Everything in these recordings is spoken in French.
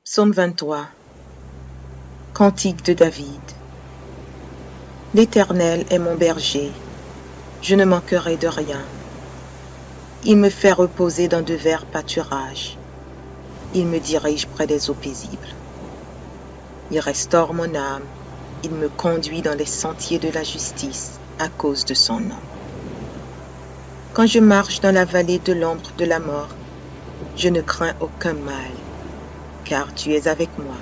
Psaume 23. Cantique de David. L'Éternel est mon berger, je ne manquerai de rien. Il me fait reposer dans de verts pâturages. Il me dirige près des eaux paisibles. Il restaure mon âme. Il me conduit dans les sentiers de la justice à cause de son nom. Quand je marche dans la vallée de l'ombre de la mort, je ne crains aucun mal, car tu es avec moi.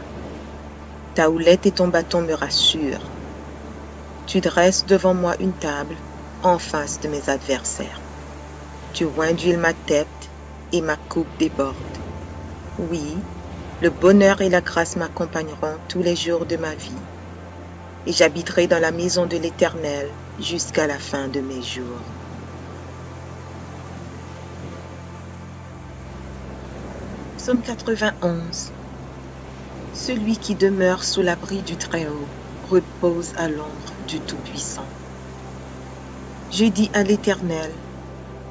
Ta houlette et ton bâton me rassurent. Tu dresses devant moi une table en face de mes adversaires. Tu oins d'huile ma tête et ma coupe déborde. Oui, le bonheur et la grâce m'accompagneront tous les jours de ma vie, et j'habiterai dans la maison de l'Éternel jusqu'à la fin de mes jours. Psaume 91. Celui qui demeure sous l'abri du Très-Haut repose à l'ombre du Tout-Puissant. Je dis à l'Éternel,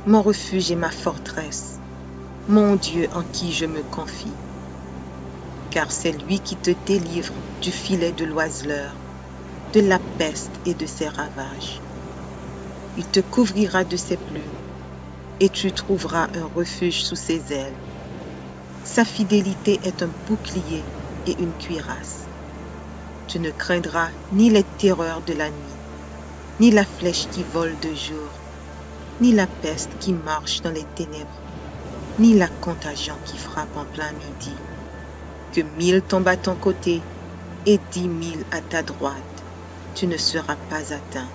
mon refuge et ma forteresse, mon Dieu en qui je me confie. Car c'est lui qui te délivre du filet de l'oiseleur, de la peste et de ses ravages. Il te couvrira de ses plumes, et tu trouveras un refuge sous ses ailes. Sa fidélité est un bouclier et une cuirasse. Tu ne craindras ni les terreurs de la nuit, ni la flèche qui vole de jour, ni la peste qui marche dans les ténèbres, ni la contagion qui frappe en plein midi. Que 1000 tombent à ton côté et 10 000 à ta droite, tu ne seras pas atteint.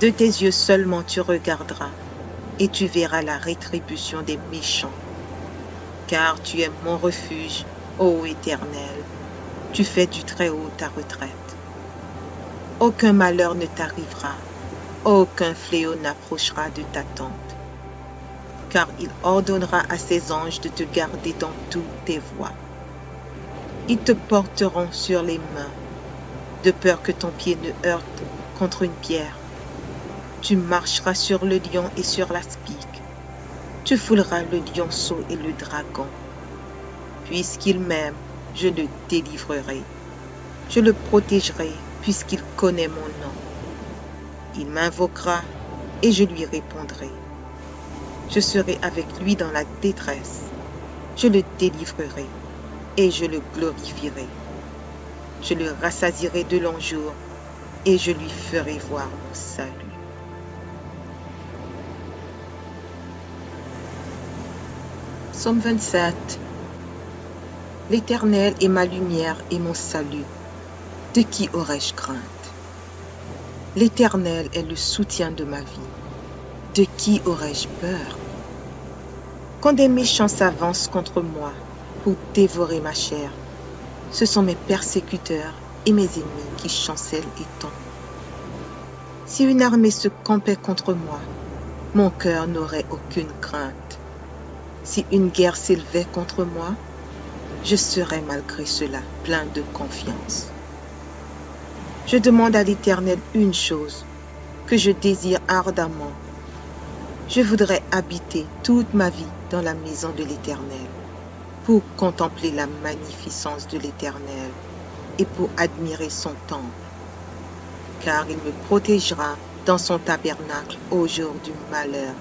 De tes yeux seulement tu regarderas, et tu verras la rétribution des méchants. Car tu es mon refuge, ô Éternel, tu fais du Très-Haut ta retraite. Aucun malheur ne t'arrivera, aucun fléau n'approchera de ta tente. Car il ordonnera à ses anges de te garder dans toutes tes voies. Ils te porteront sur les mains, de peur que ton pied ne heurte contre une pierre. Tu marcheras sur le lion et sur l'aspic. Tu fouleras le lionceau et le dragon. Puisqu'il m'aime, je le délivrerai. Je le protégerai, puisqu'il connaît mon nom. Il m'invoquera et je lui répondrai. Je serai avec lui dans la détresse. Je le délivrerai et je le glorifierai. Je le rassasierai de longs jours et je lui ferai voir mon salut. Psaume 27. L'Éternel est ma lumière et mon salut. De qui aurais-je crainte? L'Éternel est le soutien de ma vie. De qui aurais-je peur? Quand des méchants s'avancent contre moi pour dévorer ma chair, ce sont mes persécuteurs et mes ennemis qui chancellent et tombent. Si une armée se campait contre moi, mon cœur n'aurait aucune crainte. Si une guerre s'élevait contre moi, je serais malgré cela plein de confiance. Je demande à l'Éternel une chose que je désire ardemment. Je voudrais habiter toute ma vie dans la maison de l'Éternel pour contempler la magnificence de l'Éternel et pour admirer son temple. Car il me protégera dans son tabernacle au jour du malheur.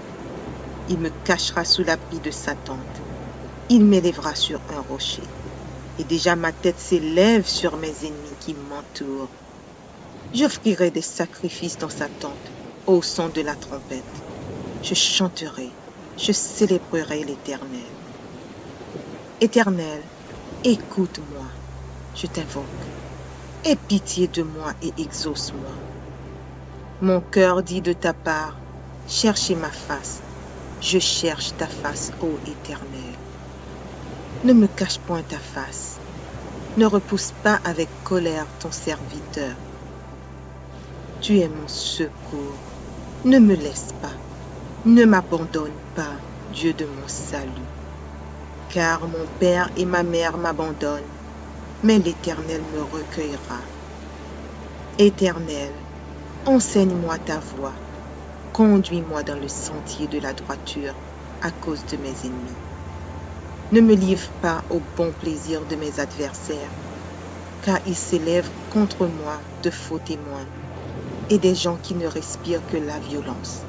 Il me cachera sous l'abri de sa tente. Il m'élèvera sur un rocher. Et déjà ma tête s'élève sur mes ennemis qui m'entourent. J'offrirai des sacrifices dans sa tente au son de la trompette. Je chanterai, je célébrerai l'Éternel. Éternel, écoute-moi, je t'invoque. Aie pitié de moi et exauce-moi. Mon cœur dit de ta part, cherchez ma face. Je cherche ta face, ô Éternel. Ne me cache point ta face. Ne repousse pas avec colère ton serviteur. Tu es mon secours. Ne me laisse pas. Ne m'abandonne pas, Dieu de mon salut. Car mon père et ma mère m'abandonnent, mais l'Éternel me recueillera. Éternel, enseigne-moi ta voie. Conduis-moi dans le sentier de la droiture à cause de mes ennemis. Ne me livre pas au bon plaisir de mes adversaires, car ils s'élèvent contre moi de faux témoins et des gens qui ne respirent que la violence.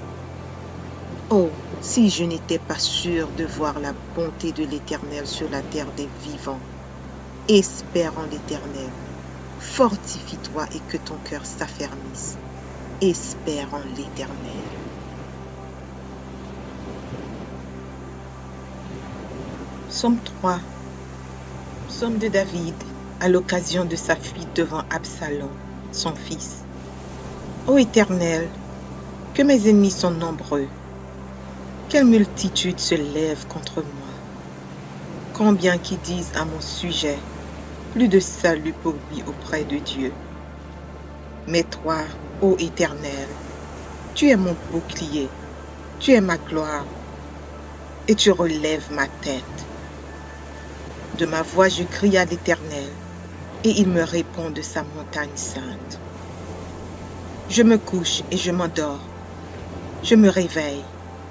Oh, si je n'étais pas sûr de voir la bonté de l'Éternel sur la terre des vivants, espère en l'Éternel, fortifie-toi et que ton cœur s'affermisse, espère en l'Éternel. Psaume 3. Psaume de David, à l'occasion de sa fuite devant Absalom, son fils. Ô Éternel, que mes ennemis sont nombreux, quelle multitude se lève contre moi. Combien qui disent à mon sujet, plus de salut pour lui auprès de Dieu. Mais toi, ô Éternel, tu es mon bouclier, tu es ma gloire, et tu relèves ma tête. De ma voix je crie à l'Éternel, et il me répond de sa montagne sainte. Je me couche et je m'endors. Je me réveille,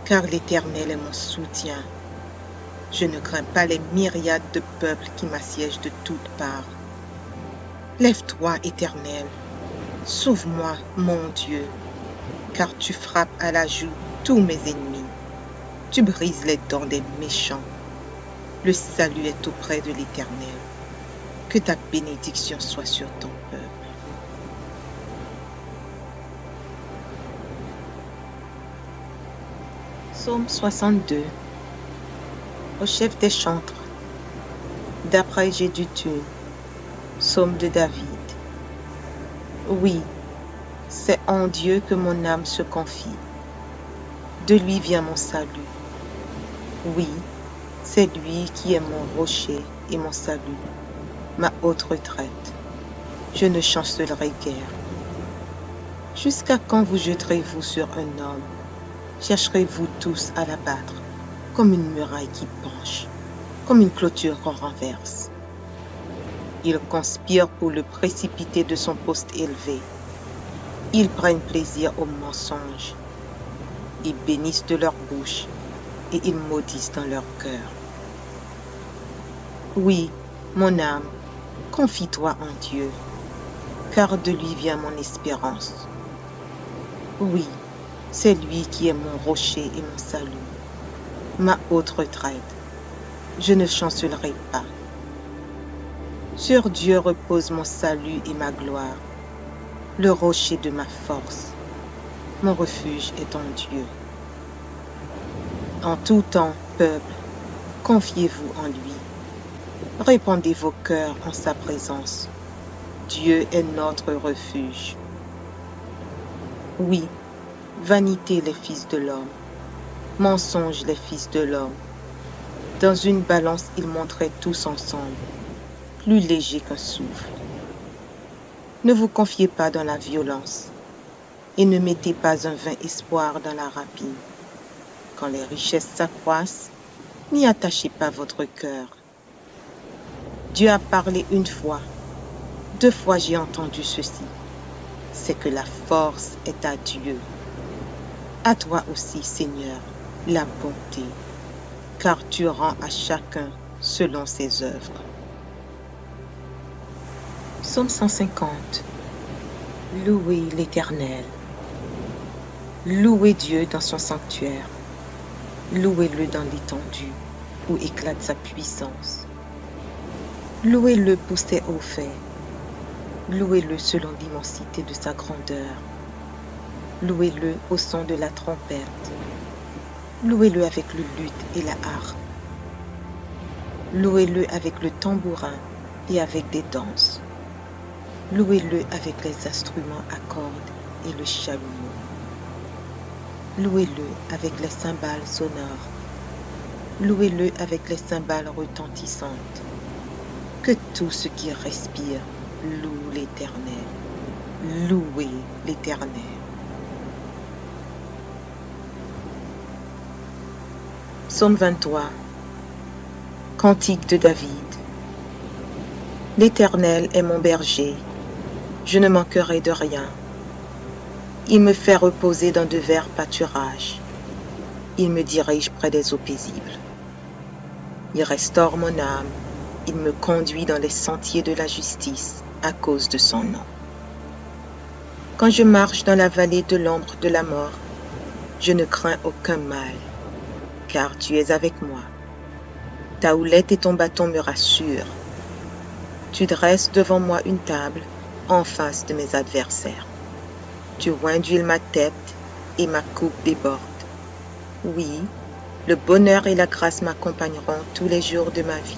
car l'Éternel est mon soutien. Je ne crains pas les myriades de peuples qui m'assiègent de toutes parts. Lève-toi, Éternel, sauve-moi, mon Dieu, car tu frappes à la joue tous mes ennemis. Tu brises les dents des méchants. Le salut est auprès de l'Éternel. Que ta bénédiction soit sur ton peuple. Psaume 62. Au chef des chantres, d'après Jéduthun, psaume de David. Oui, c'est en Dieu que mon âme se confie. De lui vient mon salut. Oui, c'est lui qui est mon rocher et mon salut, ma haute retraite. Je ne chancellerai guère. Jusqu'à quand vous jeterez-vous sur un homme? Chercherez-vous tous à l'abattre, comme une muraille qui penche, comme une clôture qu'on renverse. Ils conspirent pour le précipiter de son poste élevé. Ils prennent plaisir au mensonge. Ils bénissent de leur bouche et ils maudissent dans leur cœur. Oui, mon âme, confie-toi en Dieu, car de lui vient mon espérance. Oui, c'est lui qui est mon rocher et mon salut, ma haute retraite. Je ne chancellerai pas. Sur Dieu repose mon salut et ma gloire, le rocher de ma force. Mon refuge est en Dieu. En tout temps, peuple, confiez-vous en lui. Répandez vos cœurs en sa présence. Dieu est notre refuge. Oui, vanité les fils de l'homme, mensonge les fils de l'homme. Dans une balance ils montraient tous ensemble, plus légers qu'un souffle. Ne vous confiez pas dans la violence, et ne mettez pas un vain espoir dans la rapine. Quand les richesses s'accroissent, n'y attachez pas votre cœur. Dieu a parlé une fois, 2 fois j'ai entendu ceci, c'est que la force est à Dieu. À toi aussi, Seigneur, la bonté, car tu rends à chacun selon ses œuvres. Psaume 150. Louez l'Éternel. Louez Dieu dans son sanctuaire. Louez-le dans l'étendue où éclate sa puissance. Louez-le pour ses hauts faits. Louez-le selon l'immensité de sa grandeur. Louez-le au son de la trompette. Louez-le avec le luth et la harpe. Louez-le avec le tambourin et avec des danses. Louez-le avec les instruments à cordes et le chalumeau. Louez-le avec les cymbales sonores. Louez-le avec les cymbales retentissantes. Que tout ce qui respire loue l'Éternel. Louez l'Éternel. Psaume 23. Cantique de David. L'Éternel est mon berger, je ne manquerai de rien. Il me fait reposer dans de verts pâturages. Il me dirige près des eaux paisibles. Il restaure mon âme. Il me conduit dans les sentiers de la justice à cause de son nom. Quand je marche dans la vallée de l'ombre de la mort, je ne crains aucun mal, car tu es avec moi. Ta houlette et ton bâton me rassurent. Tu dresses devant moi une table en face de mes adversaires. Tu oins d'huile ma tête et ma coupe déborde. Oui, le bonheur et la grâce m'accompagneront tous les jours de ma vie,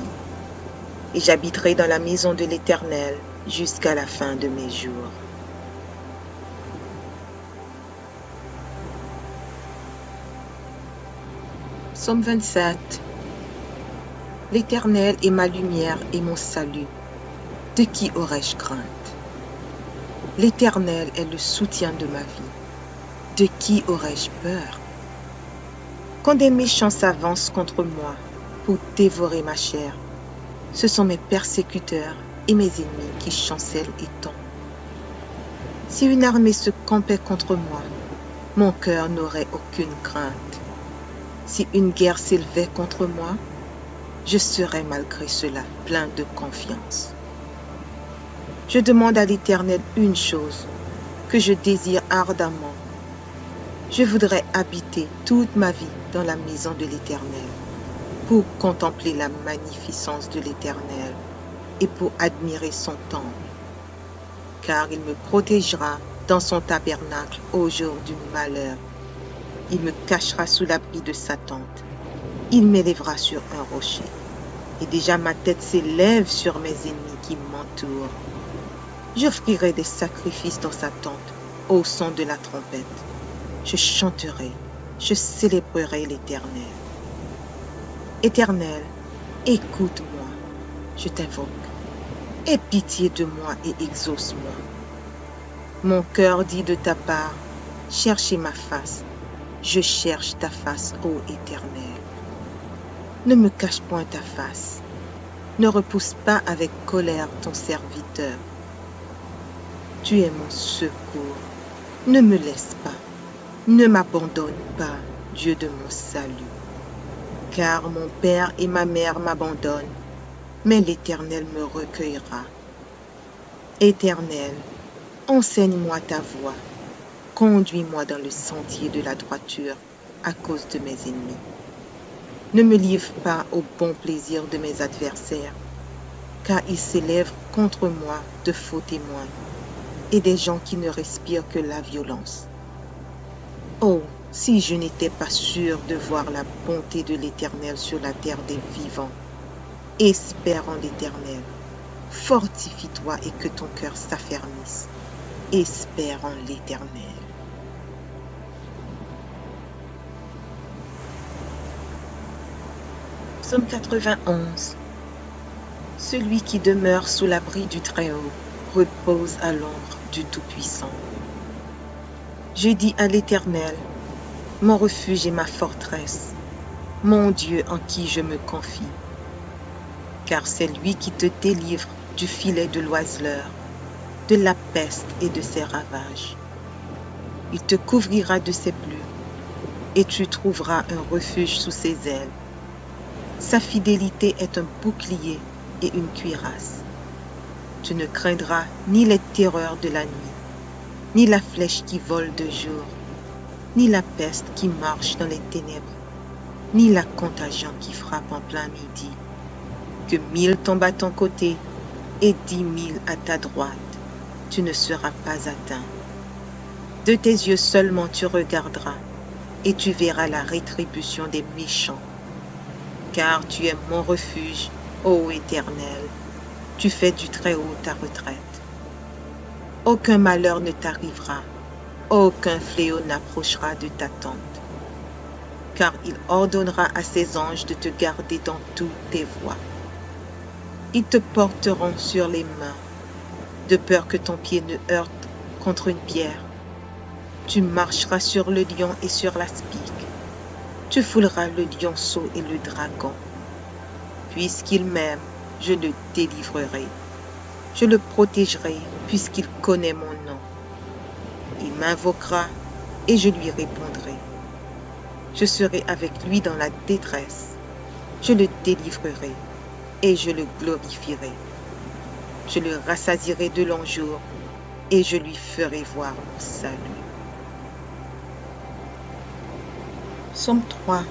et j'habiterai dans la maison de l'Éternel jusqu'à la fin de mes jours. Psaume 27. L'Éternel est ma lumière et mon salut. De qui aurais-je crainte? L'Éternel est le soutien de ma vie. De qui aurais-je peur? Quand des méchants s'avancent contre moi pour dévorer ma chair, ce sont mes persécuteurs et mes ennemis qui chancellent et tombent. Si une armée se campait contre moi, mon cœur n'aurait aucune crainte. Si une guerre s'élevait contre moi, je serais malgré cela plein de confiance. Je demande à l'Éternel une chose que je désire ardemment. Je voudrais habiter toute ma vie dans la maison de l'Éternel pour contempler la magnificence de l'Éternel et pour admirer son temple, car il me protégera dans son tabernacle au jour du malheur. Il me cachera sous l'abri de sa tente. Il m'élèvera sur un rocher. Et déjà ma tête s'élève sur mes ennemis qui m'entourent. J'offrirai des sacrifices dans sa tente au son de la trompette. Je chanterai, je célébrerai l'Éternel. Éternel, écoute-moi, je t'invoque. Aie pitié de moi et exauce-moi. Mon cœur dit de ta part, cherchez ma face. Je cherche ta face, ô Éternel. Ne me cache point ta face. Ne repousse pas avec colère ton serviteur. Tu es mon secours. Ne me laisse pas. Ne m'abandonne pas, Dieu de mon salut. Car mon père et ma mère m'abandonnent, mais l'Éternel me recueillera. Éternel, enseigne-moi ta voie. Conduis-moi dans le sentier de la droiture à cause de mes ennemis. Ne me livre pas au bon plaisir de mes adversaires, car ils s'élèvent contre moi de faux témoins et des gens qui ne respirent que la violence. Oh, si je n'étais pas sûr de voir la bonté de l'Éternel sur la terre des vivants, espère en l'Éternel. Fortifie-toi et que ton cœur s'affermisse. Espère en l'Éternel. Psaume 91. Celui qui demeure sous l'abri du Très-Haut repose à l'ombre du Tout-Puissant. Je dis à l'Éternel, mon refuge et ma forteresse, mon Dieu en qui je me confie. Car c'est lui qui te délivre du filet de l'oiseleur, de la peste et de ses ravages. Il te couvrira de ses plumes, et tu trouveras un refuge sous ses ailes. Sa fidélité est un bouclier et une cuirasse. Tu ne craindras ni les terreurs de la nuit, ni la flèche qui vole de jour, ni la peste qui marche dans les ténèbres, ni la contagion qui frappe en plein midi. Que 1000 tombent à ton côté et 10 000 à ta droite, tu ne seras pas atteint. De tes yeux seulement tu regarderas, et tu verras la rétribution des méchants. Car tu es mon refuge, ô Éternel, tu fais du Très-Haut ta retraite. Aucun malheur ne t'arrivera, aucun fléau n'approchera de ta tente. Car il ordonnera à ses anges de te garder dans toutes tes voies. Ils te porteront sur les mains, de peur que ton pied ne heurte contre une pierre. Tu marcheras sur le lion et sur l'aspic. Tu fouleras le lionceau et le dragon. Puisqu'il m'aime, je le délivrerai. Je le protégerai puisqu'il connaît mon nom. Il m'invoquera et je lui répondrai. Je serai avec lui dans la détresse. Je le délivrerai et je le glorifierai. Je le rassasierai de longs jours et je lui ferai voir mon salut. Psaume 3.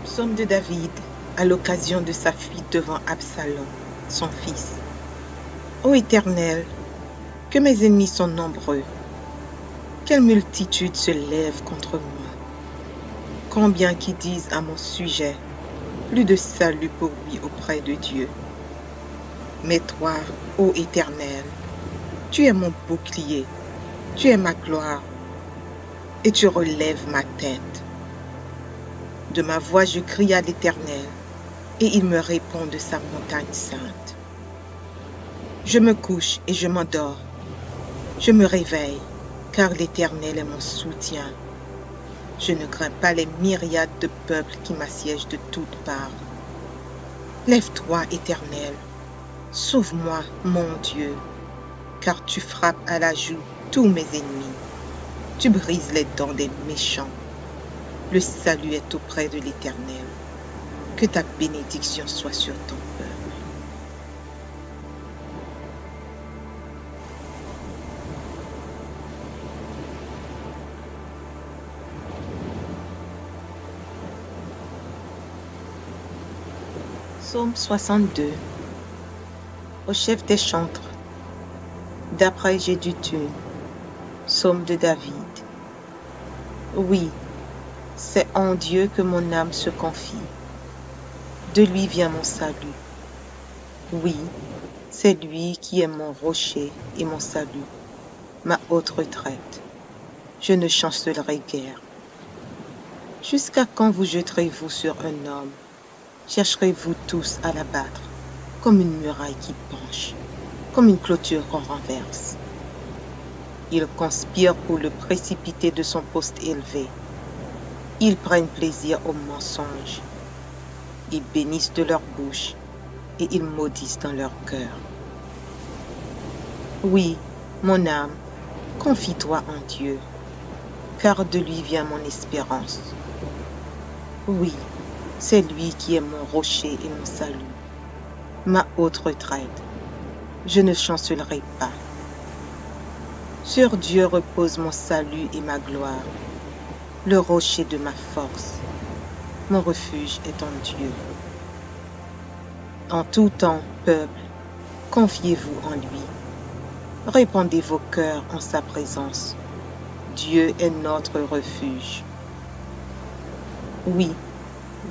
Psaume de David à l'occasion de sa fuite devant Absalom, son fils. Ô Éternel, que mes ennemis sont nombreux. Quelle multitude se lève contre moi. Combien qui disent à mon sujet, plus de salut pour lui auprès de Dieu. Mais toi, ô Éternel, tu es mon bouclier, tu es ma gloire, et tu relèves ma tête. De ma voix je crie à l'Éternel, et il me répond de sa montagne sainte. Je me couche et je m'endors. Je me réveille, car l'Éternel est mon soutien. Je ne crains pas les myriades de peuples qui m'assiègent de toutes parts. Lève-toi, Éternel, sauve-moi, mon Dieu, car tu frappes à la joue tous mes ennemis. Tu brises les dents des méchants. Le salut est auprès de l'Éternel. Que ta bénédiction soit sur ton peuple. Psaume 62. Au chef des chantres, d'après Jéduthun, psaume de David. Oui, c'est en Dieu que mon âme se confie. De lui vient mon salut. Oui, c'est lui qui est mon rocher et mon salut, ma haute retraite. Je ne chancellerai guère. Jusqu'à quand vous jetterez-vous sur un homme? Chercherez-vous tous à l'abattre, comme une muraille qui penche, comme une clôture qu'on renverse. Ils conspirent pour le précipiter de son poste élevé. Ils prennent plaisir au mensonge. Ils bénissent de leur bouche et ils maudissent dans leur cœur. Oui, mon âme, confie-toi en Dieu, car de lui vient mon espérance. Oui, c'est lui qui est mon rocher et mon salut, ma haute retraite. Je ne chancellerai pas. Sur Dieu repose mon salut et ma gloire, le rocher de ma force. Mon refuge est en Dieu. En tout temps, peuple, confiez-vous en lui. Répandez vos cœurs en sa présence. Dieu est notre refuge. Oui,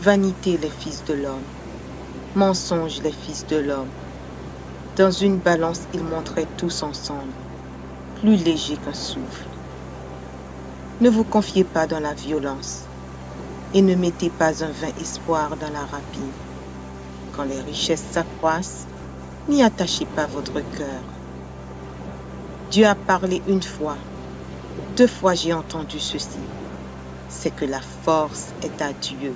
vanité les fils de l'homme, mensonge les fils de l'homme. Dans une balance ils montraient tous ensemble, plus légers qu'un souffle. Ne vous confiez pas dans la violence, et ne mettez pas un vain espoir dans la rapine. Quand les richesses s'accroissent, n'y attachez pas votre cœur. Dieu a parlé une fois, 2 fois j'ai entendu ceci, c'est que la force est à Dieu.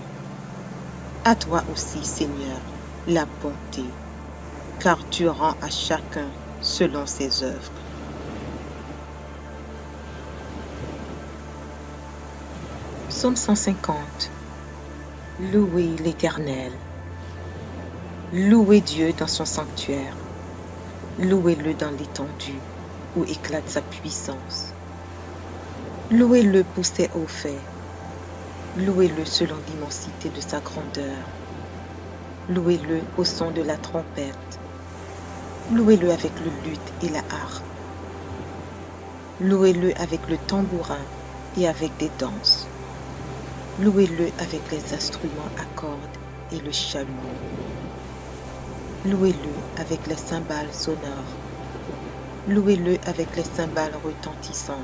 À toi aussi, Seigneur, la bonté, car tu rends à chacun selon ses œuvres. Psaume 150. Louez l'Éternel. Louez Dieu dans son sanctuaire. Louez-le dans l'étendue où éclate sa puissance. Louez-le pour ses hauts faits. Louez-le selon l'immensité de sa grandeur. Louez-le au son de la trompette. Louez-le avec le luth et la harpe. Louez-le avec le tambourin et avec des danses. Louez-le avec les instruments à cordes et le chalumeau. Louez-le avec les cymbales sonores. Louez-le avec les cymbales retentissantes.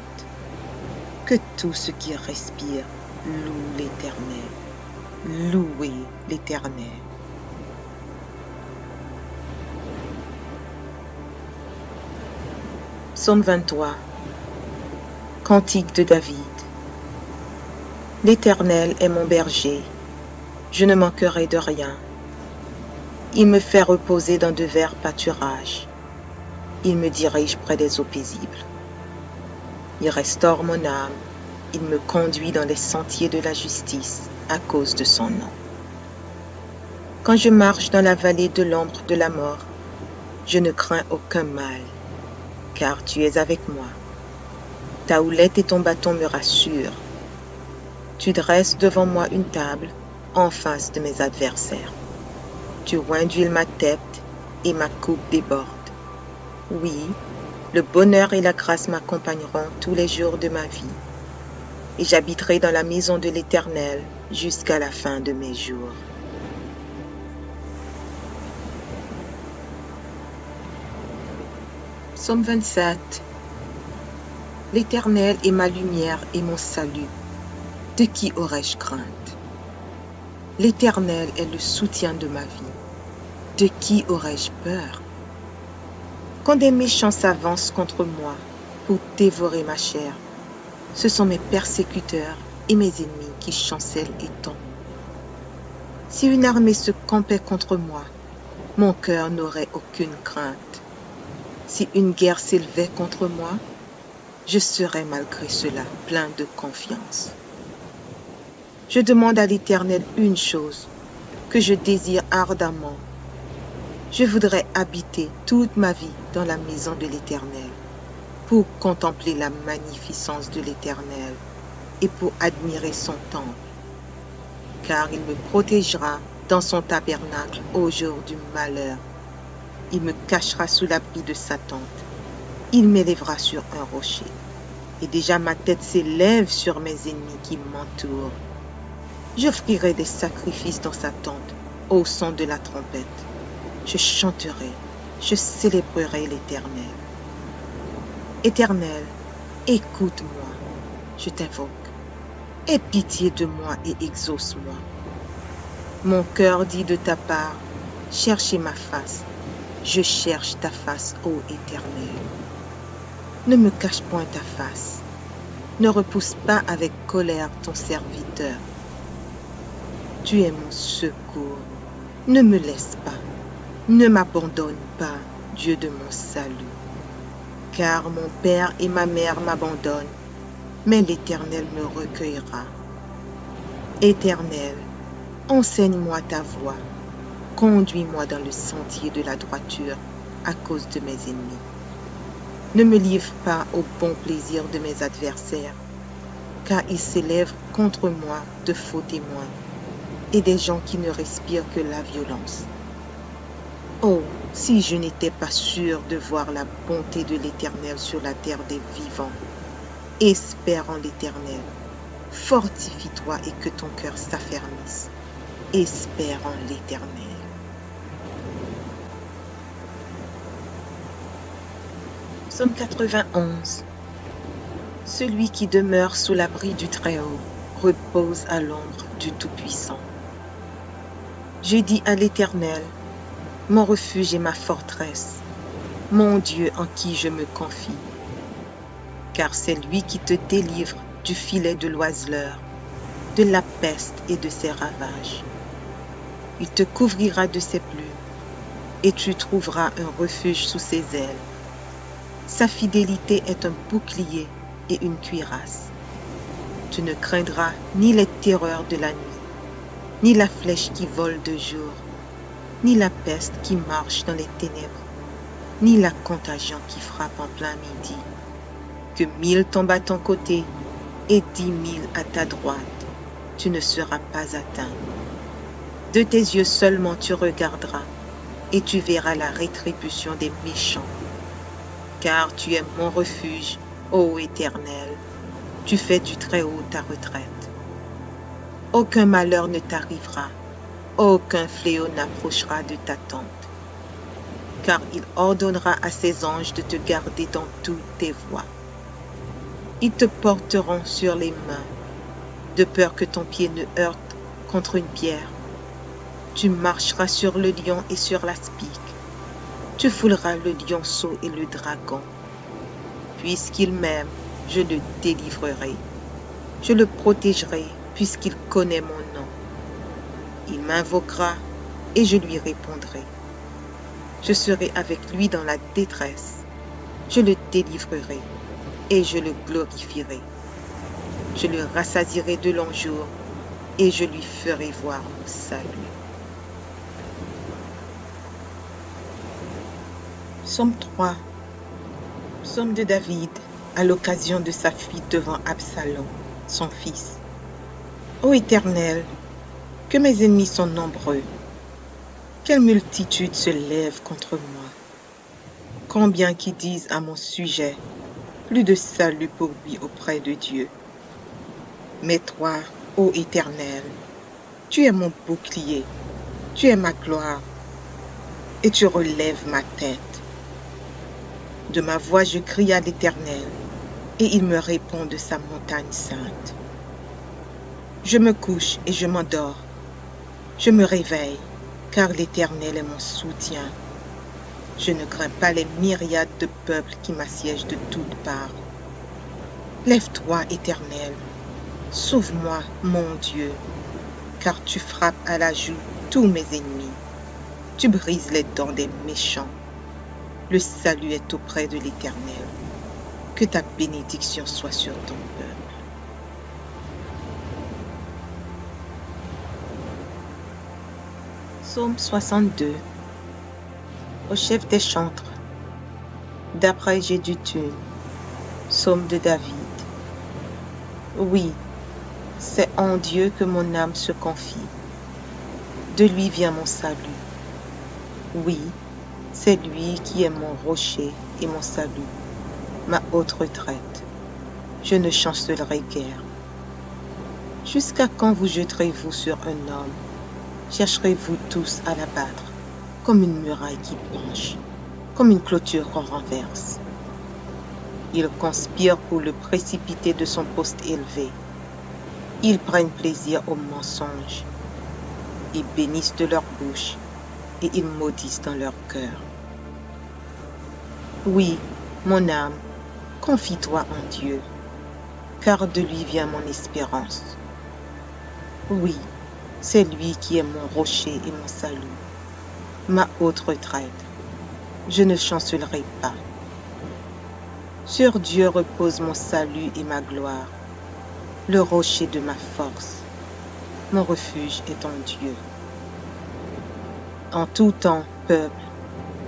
Que tout ce qui respire loue l'Éternel. Louez l'Éternel. Psaume 23. Cantique de David. L'Éternel est mon berger, je ne manquerai de rien. Il me fait reposer dans de verts pâturages. Il me dirige près des eaux paisibles. Il restaure mon âme. Il me conduit dans les sentiers de la justice à cause de son nom. Quand je marche dans la vallée de l'ombre de la mort, je ne crains aucun mal, car tu es avec moi. Ta houlette et ton bâton me rassurent. Tu dresses devant moi une table en face de mes adversaires. Tu oins d'huile ma tête et ma coupe déborde. Oui, le bonheur et la grâce m'accompagneront tous les jours de ma vie, et j'habiterai dans la maison de l'Éternel jusqu'à la fin de mes jours. Psaume 27. L'Éternel est ma lumière et mon salut. De qui aurais-je crainte? L'Éternel est le soutien de ma vie. De qui aurais-je peur? Quand des méchants s'avancent contre moi pour dévorer ma chair, ce sont mes persécuteurs et mes ennemis qui chancellent et tombent. Si une armée se campait contre moi, mon cœur n'aurait aucune crainte. Si une guerre s'élevait contre moi, je serais malgré cela plein de confiance. Je demande à l'Éternel une chose que je désire ardemment. Je voudrais habiter toute ma vie dans la maison de l'Éternel pour contempler la magnificence de l'Éternel et pour admirer son temple, car il me protégera dans son tabernacle au jour du malheur. Il me cachera sous l'abri de sa tente. Il m'élèvera sur un rocher. Et déjà ma tête s'élève sur mes ennemis qui m'entourent. J'offrirai des sacrifices dans sa tente au son de la trompette. Je chanterai, je célébrerai l'Éternel. Éternel, écoute-moi, je t'invoque. Aie pitié de moi et exauce-moi. Mon cœur dit de ta part, cherchez ma face. Je cherche ta face, ô Éternel. Ne me cache point ta face. Ne repousse pas avec colère ton serviteur. Tu es mon secours. Ne me laisse pas. Ne m'abandonne pas, Dieu de mon salut. Car mon père et ma mère m'abandonnent, mais l'Éternel me recueillera. Éternel, enseigne-moi ta voie. Conduis-moi dans le sentier de la droiture à cause de mes ennemis. Ne me livre pas au bon plaisir de mes adversaires, car ils s'élèvent contre moi de faux témoins et des gens qui ne respirent que la violence. Oh, si je n'étais pas sûr de voir la bonté de l'Éternel sur la terre des vivants, espère en l'Éternel. Fortifie-toi et que ton cœur s'affermisse. Espère en l'Éternel. Psaume 91. Celui qui demeure sous l'abri du Très-Haut repose à l'ombre du Tout-Puissant. J'ai dit à l'Éternel, mon refuge et ma forteresse, mon Dieu en qui je me confie. Car c'est lui qui te délivre du filet de l'oiseleur, de la peste et de ses ravages. Il te couvrira de ses plumes, et tu trouveras un refuge sous ses ailes. Sa fidélité est un bouclier et une cuirasse. Tu ne craindras ni les terreurs de la nuit, ni la flèche qui vole de jour, ni la peste qui marche dans les ténèbres, ni la contagion qui frappe en plein midi. Que 1000 tombent à ton côté et 10 000 à ta droite, tu ne seras pas atteint. De tes yeux seulement tu regarderas, et tu verras la rétribution des méchants. Car tu es mon refuge, ô Éternel, tu fais du Très-Haut ta retraite. Aucun malheur ne t'arrivera, aucun fléau n'approchera de ta tente. Car il ordonnera à ses anges de te garder dans toutes tes voies. Ils te porteront sur les mains, de peur que ton pied ne heurte contre une pierre. Tu marcheras sur le lion et sur l'aspic. Tu fouleras le lionceau et le dragon. Puisqu'il m'aime, je le délivrerai. Je le protégerai, puisqu'il connaît mon nom. Il m'invoquera et je lui répondrai. Je serai avec lui dans la détresse. Je le délivrerai et je le glorifierai. Je le rassasierai de longs jours et je lui ferai voir mon salut. Psaume 3. Psaume de David à l'occasion de sa fuite devant Absalom, son fils. Ô Éternel, que mes ennemis sont nombreux. Quelle multitude se lève contre moi. Combien qui disent à mon sujet, plus de salut pour lui auprès de Dieu. Mais toi, ô Éternel, tu es mon bouclier, tu es ma gloire, et tu relèves ma tête. De ma voix je crie à l'Éternel, et il me répond de sa montagne sainte. Je me couche et je m'endors. Je me réveille, car l'Éternel est mon soutien. Je ne crains pas les myriades de peuples qui m'assiègent de toutes parts. Lève-toi, Éternel, sauve-moi, mon Dieu, car tu frappes à la joue tous mes ennemis. Tu brises les dents des méchants. Le salut est auprès de l'Éternel. Que ta bénédiction soit sur ton peuple. Psaume 62. Au chef des chantres, d'après Jéduthun, psaume de David. Oui, c'est en Dieu que mon âme se confie. De lui vient mon salut. Oui, c'est lui qui est mon rocher et mon salut, ma haute retraite. Je ne chancellerai guère. Jusqu'à quand vous jeterez-vous sur un homme? Chercherez-vous tous à l'abattre, comme une muraille qui penche, comme une clôture qu'on renverse. Ils conspirent pour le précipiter de son poste élevé. Ils prennent plaisir au mensonge. Ils bénissent de leur bouche et ils maudissent dans leur cœur. Oui, mon âme, confie-toi en Dieu, car de lui vient mon espérance. Oui, c'est lui qui est mon rocher et mon salut, ma haute retraite. Je ne chancellerai pas. Sur Dieu repose mon salut et ma gloire, le rocher de ma force. Mon refuge est en Dieu. En tout temps, peuple,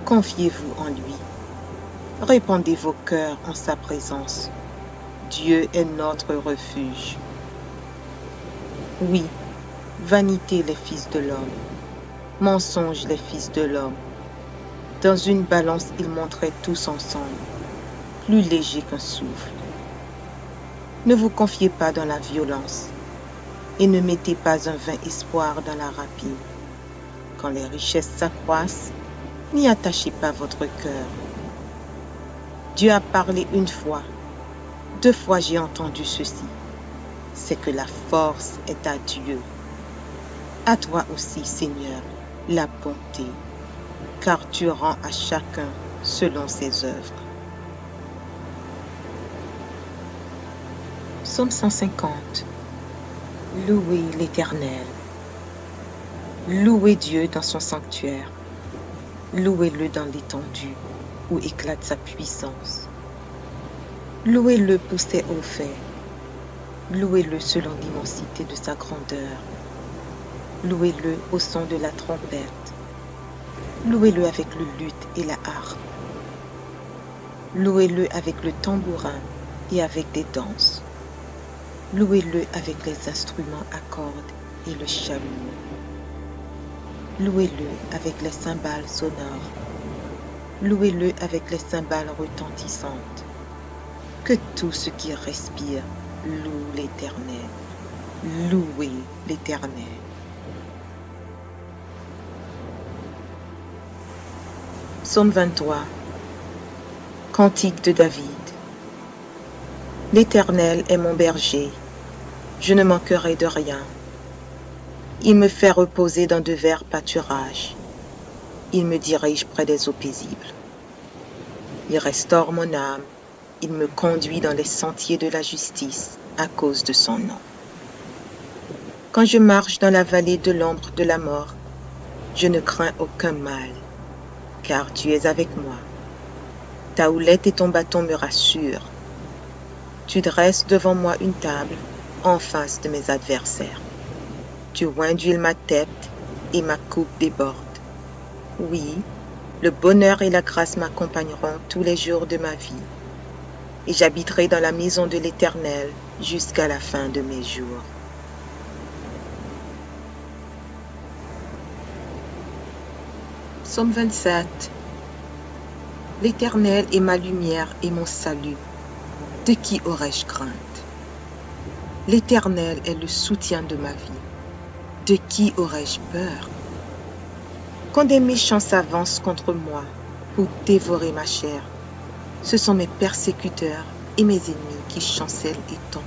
confiez-vous en lui. Répandez vos cœurs en sa présence. Dieu est notre refuge. Oui, vanité les fils de l'homme, mensonge les fils de l'homme. Dans une balance ils montraient tous ensemble, plus légers qu'un souffle. Ne vous confiez pas dans la violence, et ne mettez pas un vain espoir dans la rapine. Quand les richesses s'accroissent, n'y attachez pas votre cœur. Dieu a parlé une fois, 2 fois j'ai entendu ceci. C'est que la force est à Dieu. À toi aussi, Seigneur, la bonté, car tu rends à chacun selon ses œuvres. Psaume 150. Louez l'Éternel. Louez Dieu dans son sanctuaire. Louez-le dans l'étendue où éclate sa puissance. Louez-le pour ses hauts faits. Louez-le selon l'immensité de sa grandeur. Louez-le au son de la trompette. Louez-le avec le luth et la harpe. Louez-le avec le tambourin et avec des danses. Louez-le avec les instruments à cordes et le chalumeau. Louez-le avec les cymbales sonores. Louez-le avec les cymbales retentissantes. Que tout ce qui respire loue l'Éternel. Louez l'Éternel. Psaume 23. Cantique de David. L'Éternel est mon berger, je ne manquerai de rien. Il me fait reposer dans de verts pâturages. Il me dirige près des eaux paisibles. Il restaure mon âme. Il me conduit dans les sentiers de la justice à cause de son nom. Quand je marche dans la vallée de l'ombre de la mort, je ne crains aucun mal, car tu es avec moi. Ta houlette et ton bâton me rassurent. Tu dresses devant moi une table en face de mes adversaires. Tu oins d'huile ma tête et ma coupe déborde. Oui, Le bonheur et la grâce m'accompagneront tous les jours de ma vie, et j'habiterai dans la maison de l'Éternel jusqu'à la fin de mes jours. Psaume 27. L'Éternel est ma lumière et mon salut. De qui aurais-je crainte? L'Éternel est le soutien de ma vie. De qui aurais-je peur? Quand des méchants s'avancent contre moi pour dévorer ma chair, ce sont mes persécuteurs et mes ennemis qui chancellent et tombent.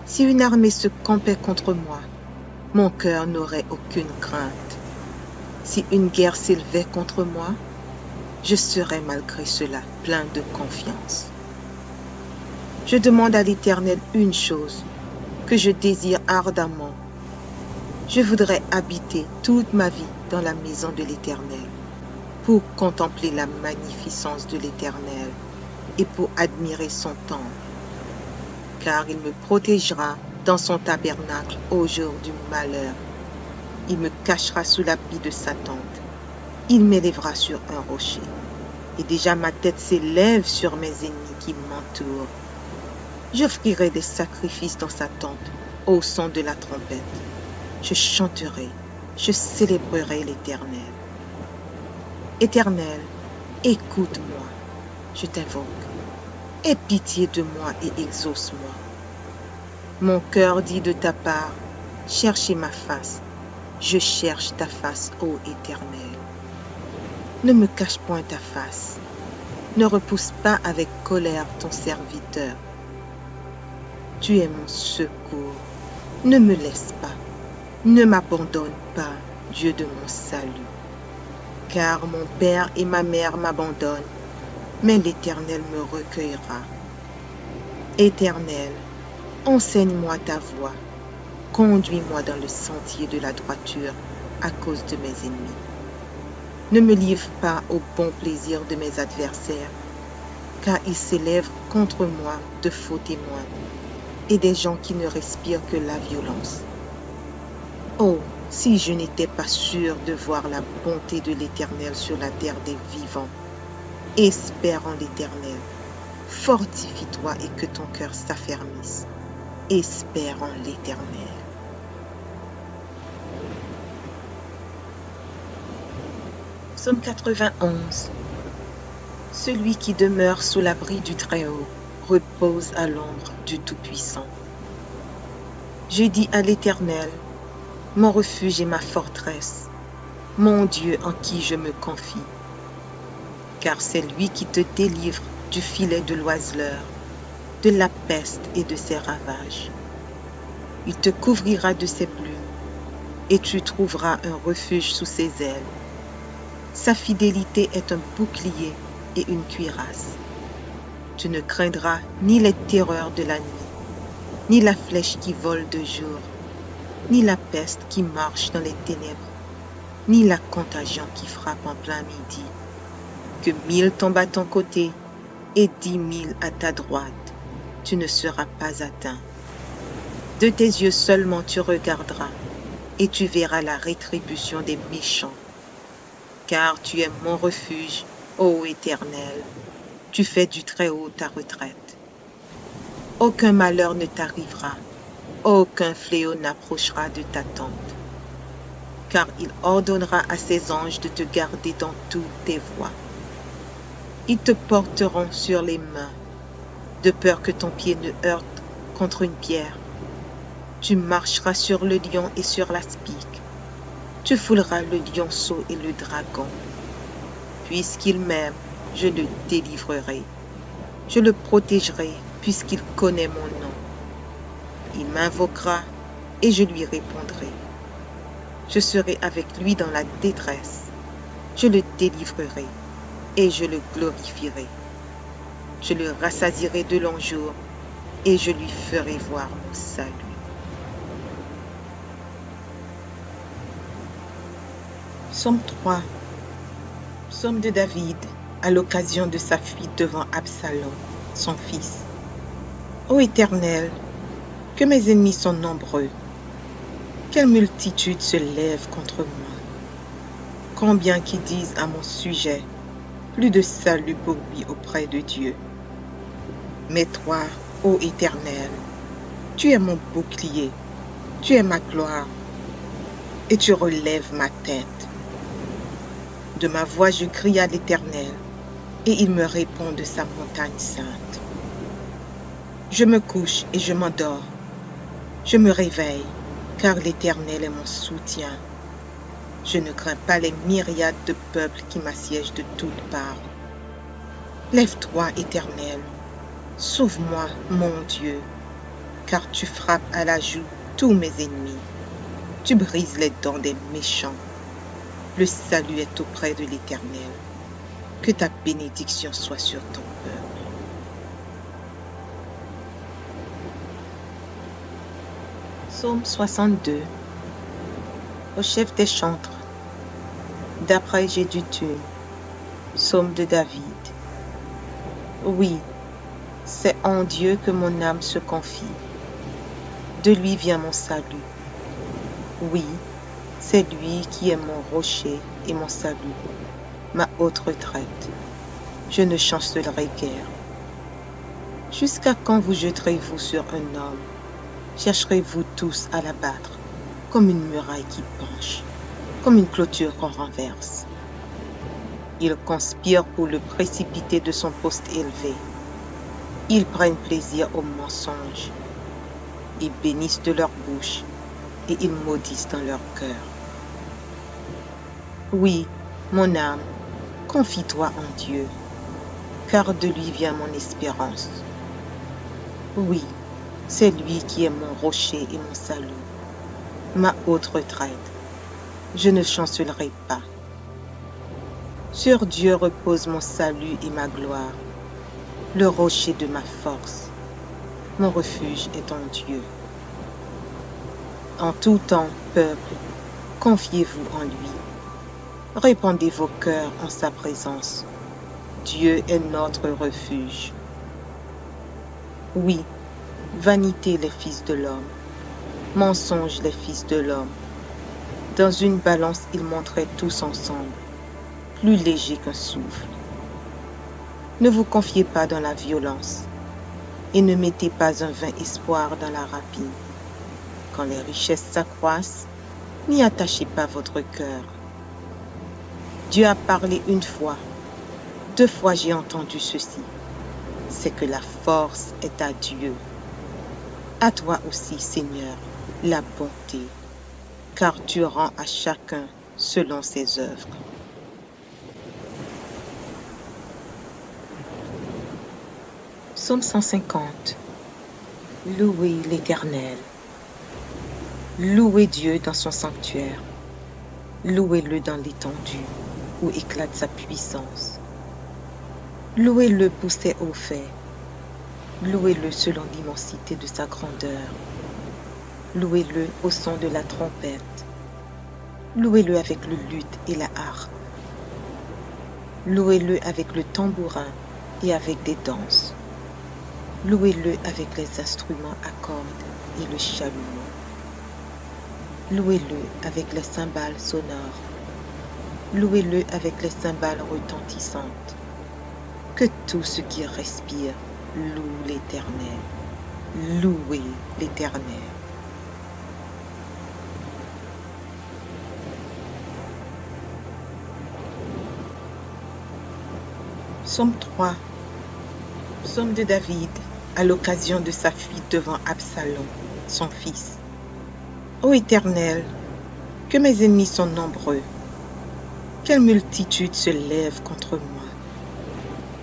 Si une armée se campait contre moi, mon cœur n'aurait aucune crainte. Si une guerre s'élevait contre moi, je serais malgré cela plein de confiance. Je demande à l'Éternel une chose que je désire ardemment. Je voudrais habiter toute ma vie dans la maison de l'Éternel pour contempler la magnificence de l'Éternel et pour admirer son temple. Car il me protégera dans son tabernacle au jour du malheur. Il me cachera sous l'abri de sa tente. Il m'élèvera sur un rocher. Et déjà ma tête s'élève sur mes ennemis qui m'entourent. J'offrirai des sacrifices dans sa tente au son de la trompette. Je chanterai, je célébrerai l'Éternel. Éternel, écoute-moi, je t'invoque. Aie pitié de moi et exauce-moi. Mon cœur dit de ta part, cherchez ma face. Je cherche ta face, ô Éternel. Ne me cache point ta face. Ne repousse pas avec colère ton serviteur. Tu es mon secours. Ne me laisse pas. Ne m'abandonne pas, Dieu de mon salut. Car mon père et ma mère m'abandonnent, mais l'Éternel me recueillera. Éternel, enseigne-moi ta voie. Conduis-moi dans le sentier de la droiture à cause de mes ennemis. Ne me livre pas au bon plaisir de mes adversaires, car ils s'élèvent contre moi de faux témoins et des gens qui ne respirent que la violence. Oh, si je n'étais pas sûr de voir la bonté de l'Éternel sur la terre des vivants, espère en l'Éternel. Fortifie-toi et que ton cœur s'affermisse. Espère en l'Éternel. Psaume 91. Celui qui demeure sous l'abri du Très-Haut repose à l'ombre du Tout-Puissant. Je dis à l'Éternel, mon refuge et ma forteresse, mon Dieu en qui je me confie. Car c'est lui qui te délivre du filet de l'oiseleur, de la peste et de ses ravages. Il te couvrira de ses plumes, et tu trouveras un refuge sous ses ailes. Sa fidélité est un bouclier et une cuirasse. Tu ne craindras ni les terreurs de la nuit, ni la flèche qui vole de jour, ni la peste qui marche dans les ténèbres, ni la contagion qui frappe en plein midi. Que 1000 tombent à ton côté et 10 000 à ta droite, tu ne seras pas atteint. De tes yeux seulement tu regarderas, et tu verras la rétribution des méchants. Car tu es mon refuge, ô Éternel, tu fais du Très-Haut ta retraite. Aucun malheur ne t'arrivera, aucun fléau n'approchera de ta tente. Car il ordonnera à ses anges de te garder dans toutes tes voies. Ils te porteront sur les mains, de peur que ton pied ne heurte contre une pierre. Tu marcheras sur le lion et sur la spique. Tu fouleras le lionceau et le dragon. Puisqu'il m'aime, je le délivrerai. Je le protégerai, puisqu'il connaît mon nom. Il m'invoquera et je lui répondrai. Je serai avec lui dans la détresse. Je le délivrerai et je le glorifierai. Je le rassasierai de longs jours et je lui ferai voir mon salut. Psaume 3. Psaume de David à l'occasion de sa fuite devant Absalom, son fils. Ô Éternel, que mes ennemis sont nombreux. Quelle multitude se lève contre moi. Combien qui disent à mon sujet, plus de salut pour lui auprès de Dieu. Mais toi, ô Éternel, tu es mon bouclier, tu es ma gloire, et tu relèves ma tête. De ma voix je crie à l'Éternel, et il me répond de sa montagne sainte. Je me couche et je m'endors. Je me réveille, car l'Éternel est mon soutien. Je ne crains pas les myriades de peuples qui m'assiègent de toutes parts. Lève-toi, Éternel, sauve-moi, mon Dieu, car tu frappes à la joue tous mes ennemis. Tu brises les dents des méchants. Le salut est auprès de l'Éternel. Que ta bénédiction soit sur ton peuple. Psaume 62. Au chef des chantres, d'après Jéduthun, psaume de David. Oui, c'est en Dieu que mon âme se confie. De lui vient mon salut. Oui, c'est lui qui est mon rocher et mon salut, ma haute retraite. Je ne chancellerai guère. Jusqu'à quand vous jetterez-vous sur un homme? Chercherez-vous tous à l'abattre, comme une muraille qui penche, comme une clôture qu'on renverse. Ils conspirent pour le précipiter de son poste élevé. Ils prennent plaisir au mensonge. Ils bénissent de leur bouche et ils maudissent dans leur cœur. Oui, mon âme, confie-toi en Dieu, car de lui vient mon espérance. Oui, c'est lui qui est mon rocher et mon salut, ma haute retraite. Je ne chancellerai pas. Sur Dieu repose mon salut et ma gloire, le rocher de ma force. Mon refuge est en Dieu. En tout temps, peuple, confiez-vous en lui. Répandez vos cœurs en sa présence. Dieu est notre refuge. Oui, vanité les fils de l'homme, mensonge les fils de l'homme. Dans une balance ils montraient tous ensemble, plus légers qu'un souffle. Ne vous confiez pas dans la violence, et ne mettez pas un vain espoir dans la rapine. Quand les richesses s'accroissent, n'y attachez pas votre cœur. Dieu a parlé une fois, 2 fois j'ai entendu ceci, c'est que la force est à Dieu. À toi aussi, Seigneur, la bonté, car tu rends à chacun selon ses œuvres. Psaume 150. Louez l'Éternel. Louez Dieu dans son sanctuaire. Louez-le dans l'étendue où éclate sa puissance. Louez-le pour ses hauts faits. Louez-le selon l'immensité de sa grandeur. Louez-le au son de la trompette. Louez-le avec le luth et la harpe. Louez-le avec le tambourin et avec des danses. Louez-le avec les instruments à cordes et le chalumeau. Louez-le avec les cymbales sonores. Louez-le avec les cymbales retentissantes. Que tout ce qui respire loue l'Éternel. Louez l'Éternel. Psaume 3. Psaume de David à l'occasion de sa fuite devant Absalom, son fils. Ô Éternel, que mes ennemis sont nombreux. Quelle multitude se lève contre moi.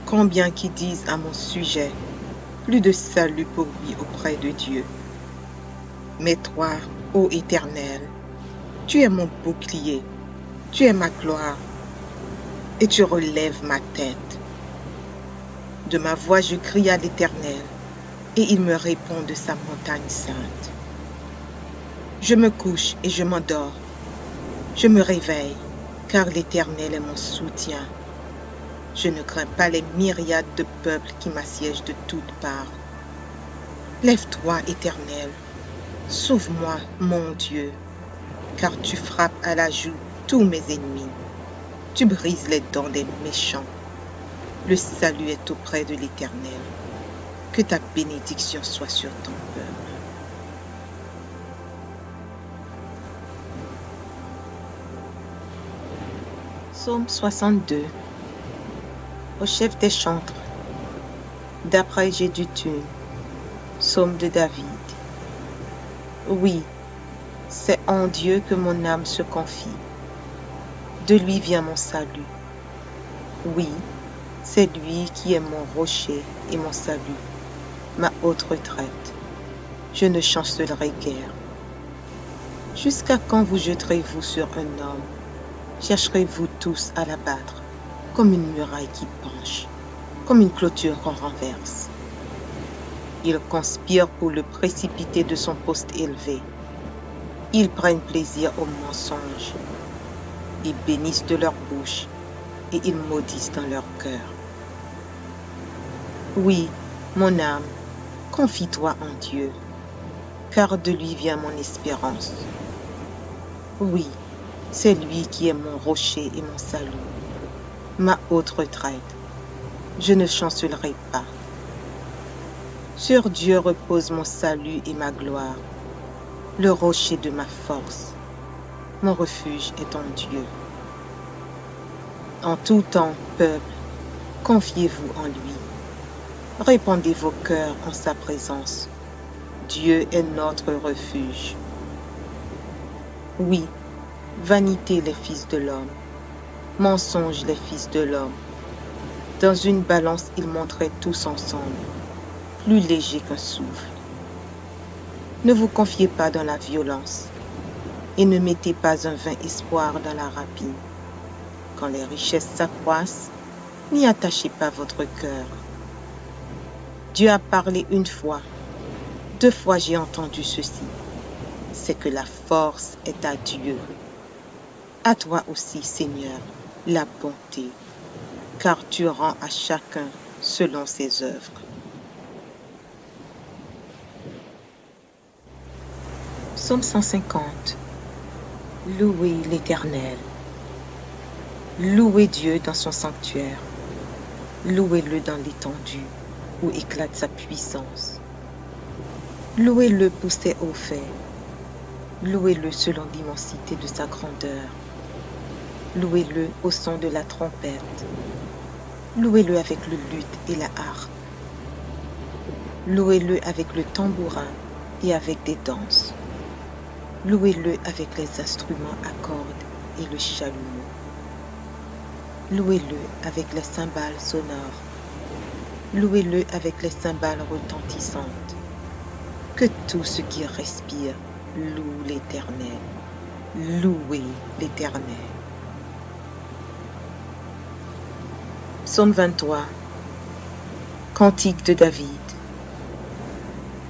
Combien qui disent à mon sujet, plus de salut pour lui auprès de Dieu. Mais toi, ô Éternel, tu es mon bouclier, tu es ma gloire, et tu relèves ma tête. De ma voix je crie à l'Éternel, et il me répond de sa montagne sainte. Je me couche et je m'endors. Je me réveille, car l'Éternel est mon soutien. Je ne crains pas les myriades de peuples qui m'assiègent de toutes parts. Lève-toi, Éternel, sauve-moi, mon Dieu, car tu frappes à la joue tous mes ennemis. Tu brises les dents des méchants. Le salut est auprès de l'Éternel. Que ta bénédiction soit sur ton peuple. Psaume 62. Au chef des chantres, d'après Jeduthun, psaume de David. Oui, c'est en Dieu que mon âme se confie. De lui vient mon salut. Oui, c'est lui qui est mon rocher et mon salut, ma haute retraite. Je ne chancellerai guère. Jusqu'à quand vous jeterez-vous sur un homme? Chercherez-vous tous à l'abattre, comme une muraille qui penche, comme une clôture qu'on renverse? Ils conspirent pour le précipiter de son poste élevé. Ils prennent plaisir au mensonge. Ils bénissent de leur bouche et ils maudissent dans leur cœur. Oui, mon âme, confie-toi en Dieu, car de lui vient mon espérance. Oui, c'est lui qui est mon rocher et mon salut, ma haute retraite. Je ne chancellerai pas. Sur Dieu repose mon salut et ma gloire, le rocher de ma force. Mon refuge est en Dieu. En tout temps, peuple, confiez-vous en lui. Répandez vos cœurs en sa présence. Dieu est notre refuge. Oui, vanité les fils de l'homme, mensonge les fils de l'homme. Dans une balance, ils montraient tous ensemble, plus légers qu'un souffle. Ne vous confiez pas dans la violence et ne mettez pas un vain espoir dans la rapine. Quand les richesses s'accroissent, n'y attachez pas votre cœur. Dieu a parlé une fois, 2 fois j'ai entendu ceci. C'est que la force est à Dieu. À toi aussi, Seigneur, la bonté, car tu rends à chacun selon ses œuvres. Psaume 150. Louez l'Éternel. Louez Dieu dans son sanctuaire. Louez-le dans l'étendue où éclate sa puissance. Louez-le pour ses hauts faits. Louez-le selon l'immensité de sa grandeur. Louez-le au son de la trompette. Louez-le avec le luth et la harpe. Louez-le avec le tambourin et avec des danses. Louez-le avec les instruments à cordes et le chalumeau. Louez-le avec les cymbales sonores. Louez-le avec les cymbales retentissantes. Que tout ce qui respire loue l'Éternel. Louez l'Éternel. Psaume 23. Cantique de David.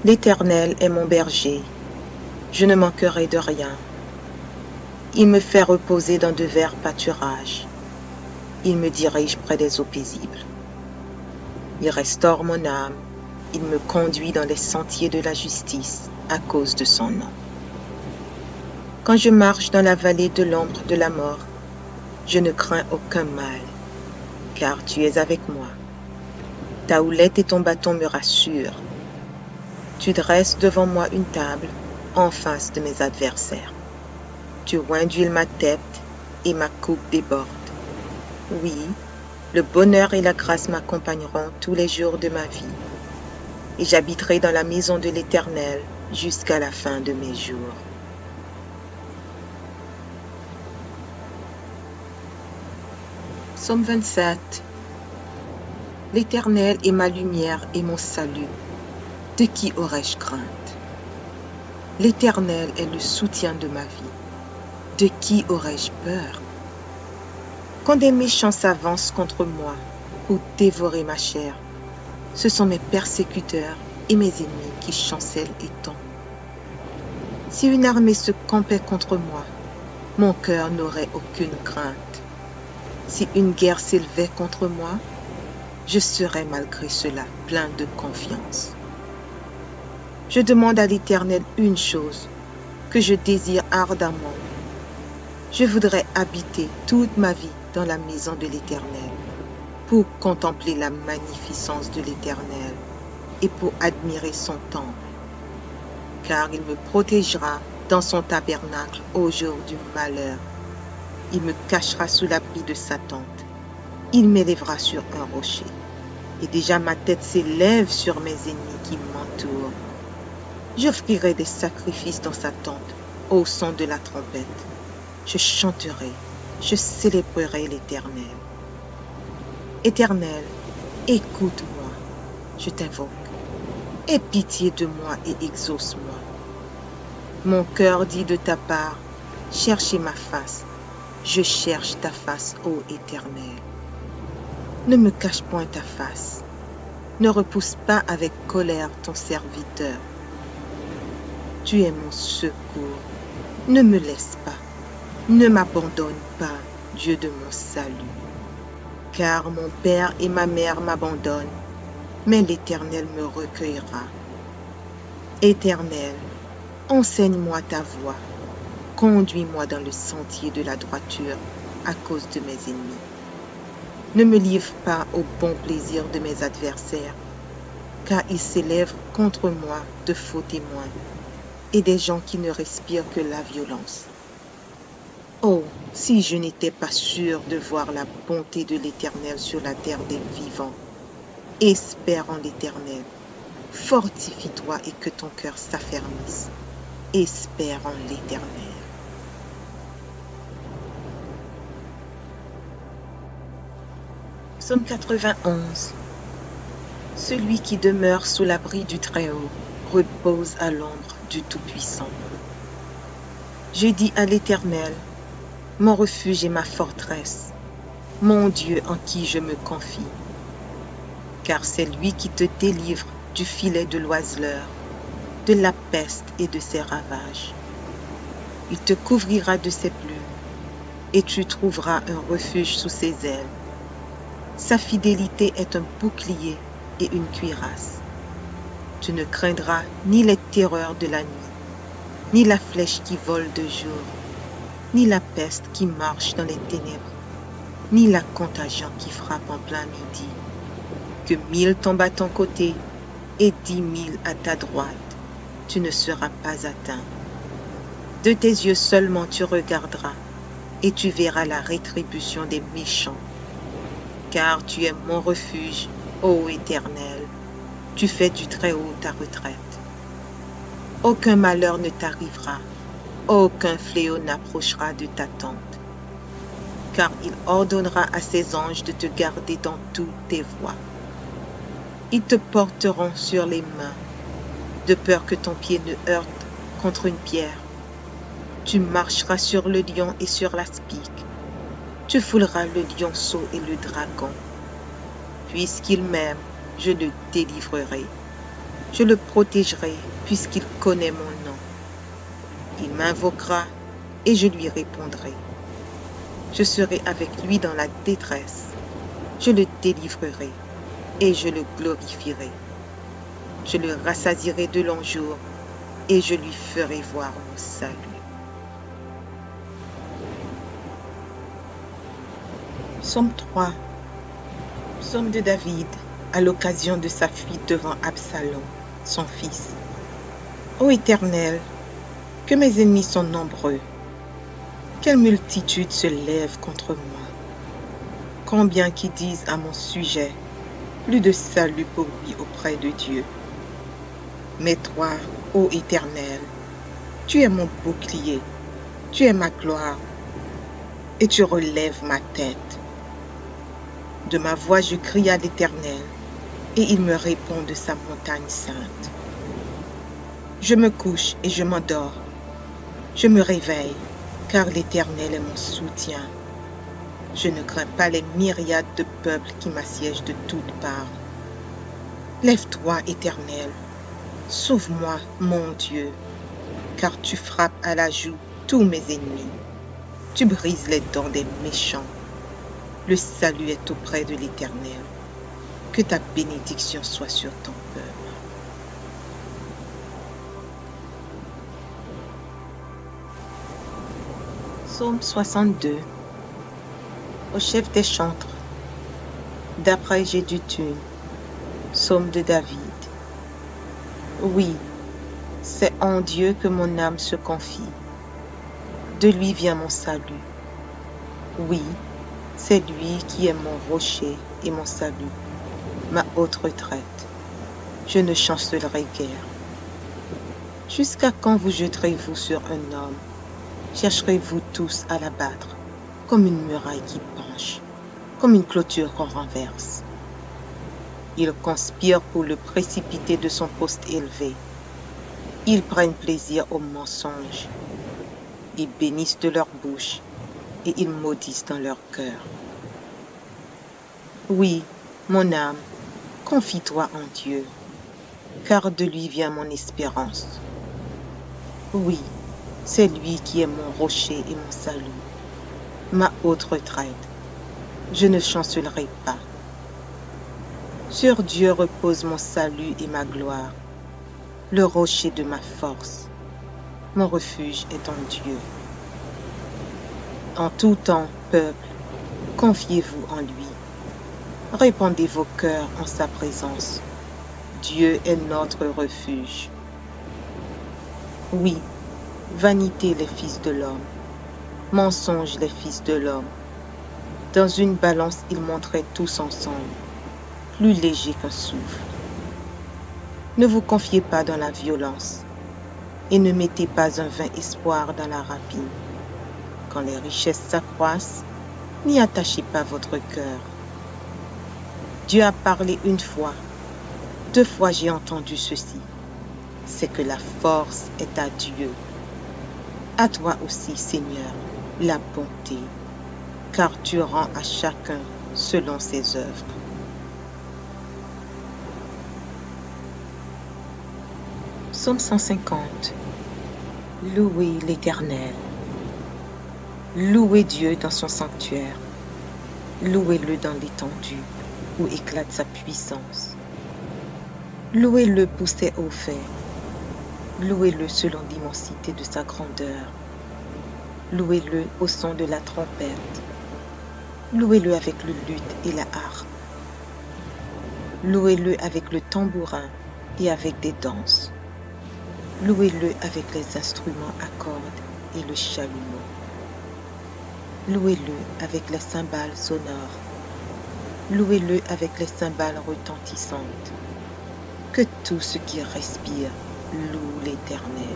L'Éternel est mon berger. Je ne manquerai de rien. Il me fait reposer dans de verts pâturages. Il me dirige près des eaux paisibles. Il restaure mon âme. Il me conduit dans les sentiers de la justice à cause de son nom. Quand je marche dans la vallée de l'ombre de la mort, je ne crains aucun mal, car tu es avec moi. Ta houlette et ton bâton me rassurent. Tu dresses devant moi une table en face de mes adversaires. Tu oins d'huile ma tête et ma coupe déborde. Oui, le bonheur et la grâce m'accompagneront tous les jours de ma vie, et j'habiterai dans la maison de l'Éternel jusqu'à la fin de mes jours. Psaume 27. L'Éternel est ma lumière et mon salut. De qui aurais-je crainte? L'Éternel est le soutien de ma vie. De qui aurais-je peur? Quand des méchants s'avancent contre moi pour dévorer ma chair, ce sont mes persécuteurs et mes ennemis qui chancellent et tombent. Si une armée se campait contre moi, mon cœur n'aurait aucune crainte. Si une guerre s'élevait contre moi, je serais malgré cela plein de confiance. Je demande à l'Éternel une chose que je désire ardemment. Je voudrais habiter toute ma vie dans la maison de l'Éternel pour contempler la magnificence de l'Éternel et pour admirer son temple. Car il me protégera dans son tabernacle au jour du malheur. Il me cachera sous l'abri de sa tente. Il m'élèvera sur un rocher. Et déjà ma tête s'élève sur mes ennemis qui m'entourent. J'offrirai des sacrifices dans sa tente au son de la trompette. Je chanterai, je célébrerai l'Éternel. Éternel, écoute-moi, je t'invoque. Aie pitié de moi et exauce-moi. Mon cœur dit de ta part, cherchez ma face. Je cherche ta face, ô Éternel. Ne me cache point ta face. Ne repousse pas avec colère ton serviteur. Tu es mon secours. Ne me laisse pas. Ne m'abandonne pas, Dieu de mon salut. Car mon père et ma mère m'abandonnent, mais l'Éternel me recueillera. Éternel, enseigne-moi ta voie. Conduis-moi dans le sentier de la droiture à cause de mes ennemis. Ne me livre pas au bon plaisir de mes adversaires, car ils s'élèvent contre moi de faux témoins et des gens qui ne respirent que la violence. Oh, si je n'étais pas sûr de voir la bonté de l'Éternel sur la terre des vivants, espère en l'Éternel, fortifie-toi et que ton cœur s'affermisse, espère en l'Éternel. Psaume 91. Celui qui demeure sous l'abri du Très-Haut repose à l'ombre du Tout-Puissant. J'ai dit à l'Éternel, mon refuge et ma forteresse, mon Dieu en qui je me confie. Car c'est lui qui te délivre du filet de l'oiseleur, de la peste et de ses ravages. Il te couvrira de ses plumes, et tu trouveras un refuge sous ses ailes. Sa fidélité est un bouclier et une cuirasse. Tu ne craindras ni les terreurs de la nuit, ni la flèche qui vole de jour, ni la peste qui marche dans les ténèbres, ni la contagion qui frappe en plein midi. Que 1000 tombent à ton côté et 10 000 à ta droite, tu ne seras pas atteint. De tes yeux seulement tu regarderas, et tu verras la rétribution des méchants. Car tu es mon refuge, ô Éternel, tu fais du Très-Haut ta retraite. Aucun malheur ne t'arrivera, aucun fléau n'approchera de ta tente. Car il ordonnera à ses anges de te garder dans toutes tes voies. Ils te porteront sur les mains, de peur que ton pied ne heurte contre une pierre. Tu marcheras sur le lion et sur l'aspic. Tu fouleras le lionceau et le dragon. Puisqu'il m'aime, je le délivrerai. Je le protégerai, puisqu'il connaît mon nom. Il m'invoquera et je lui répondrai. Je serai avec lui dans la détresse. Je le délivrerai et je le glorifierai. Je le rassasierai de longs jours et je lui ferai voir mon salut. Psaume 3. Psaume de David à l'occasion de sa fuite devant Absalom, son fils. Ô Éternel, que mes ennemis sont nombreux. Quelle multitude se lève contre moi. Combien qui disent à mon sujet, plus de salut pour lui auprès de Dieu. Mais toi, ô Éternel, tu es mon bouclier, tu es ma gloire, et tu relèves ma tête. De ma voix je crie à l'Éternel, et il me répond de sa montagne sainte. Je me couche et je m'endors. Je me réveille, car l'Éternel est mon soutien. Je ne crains pas les myriades de peuples qui m'assiègent de toutes parts. Lève-toi, Éternel, sauve-moi, mon Dieu, car tu frappes à la joue tous mes ennemis. Tu brises les dents des méchants. Le salut est auprès de l'Éternel. Que ta bénédiction soit sur ton peuple. Psaume 62. Au chef des chantres, d'après Gédutune, psaume de David. Oui, c'est en Dieu que mon âme se confie. De lui vient mon salut. Oui, c'est lui qui est mon rocher et mon salut, ma haute retraite. Je ne chancellerai guère. Jusqu'à quand vous jetterez-vous sur un homme? Chercherez-vous tous à l'abattre, comme une muraille qui penche, comme une clôture qu'on renverse? Ils conspirent pour le précipiter de son poste élevé. Ils prennent plaisir au mensonge. Ils bénissent de leur bouche et ils maudissent dans leur cœur. Oui, mon âme, confie-toi en Dieu, car de lui vient mon espérance. Oui, c'est lui qui est mon rocher et mon salut, ma haute retraite. Je ne chancellerai pas. Sur Dieu repose mon salut et ma gloire, le rocher de ma force. Mon refuge est en Dieu. En tout temps, peuple, confiez-vous en lui. Répandez vos cœurs en sa présence. Dieu est notre refuge. Oui, vanité les fils de l'homme, mensonge les fils de l'homme. Dans une balance, ils montraient tous ensemble, plus légers qu'un souffle. Ne vous confiez pas dans la violence et ne mettez pas un vain espoir dans la rapine. Quand les richesses s'accroissent, n'y attachez pas votre cœur. Dieu a parlé une fois, 2 fois j'ai entendu ceci. C'est que la force est à Dieu. À toi aussi, Seigneur, la bonté, car tu rends à chacun selon ses œuvres. Psaume 150. Louez l'Éternel. Louez Dieu dans son sanctuaire. Louez-le dans l'étendue où éclate sa puissance. Louez-le pour ses hauts faits. Louez-le selon l'immensité de sa grandeur. Louez-le au son de la trompette. Louez-le avec le luth et la harpe. Louez-le avec le tambourin et avec des danses. Louez-le avec les instruments à cordes et le chalumeau. Louez-le avec les cymbales sonores. Louez-le avec les cymbales retentissantes. Que tout ce qui respire loue l'Éternel.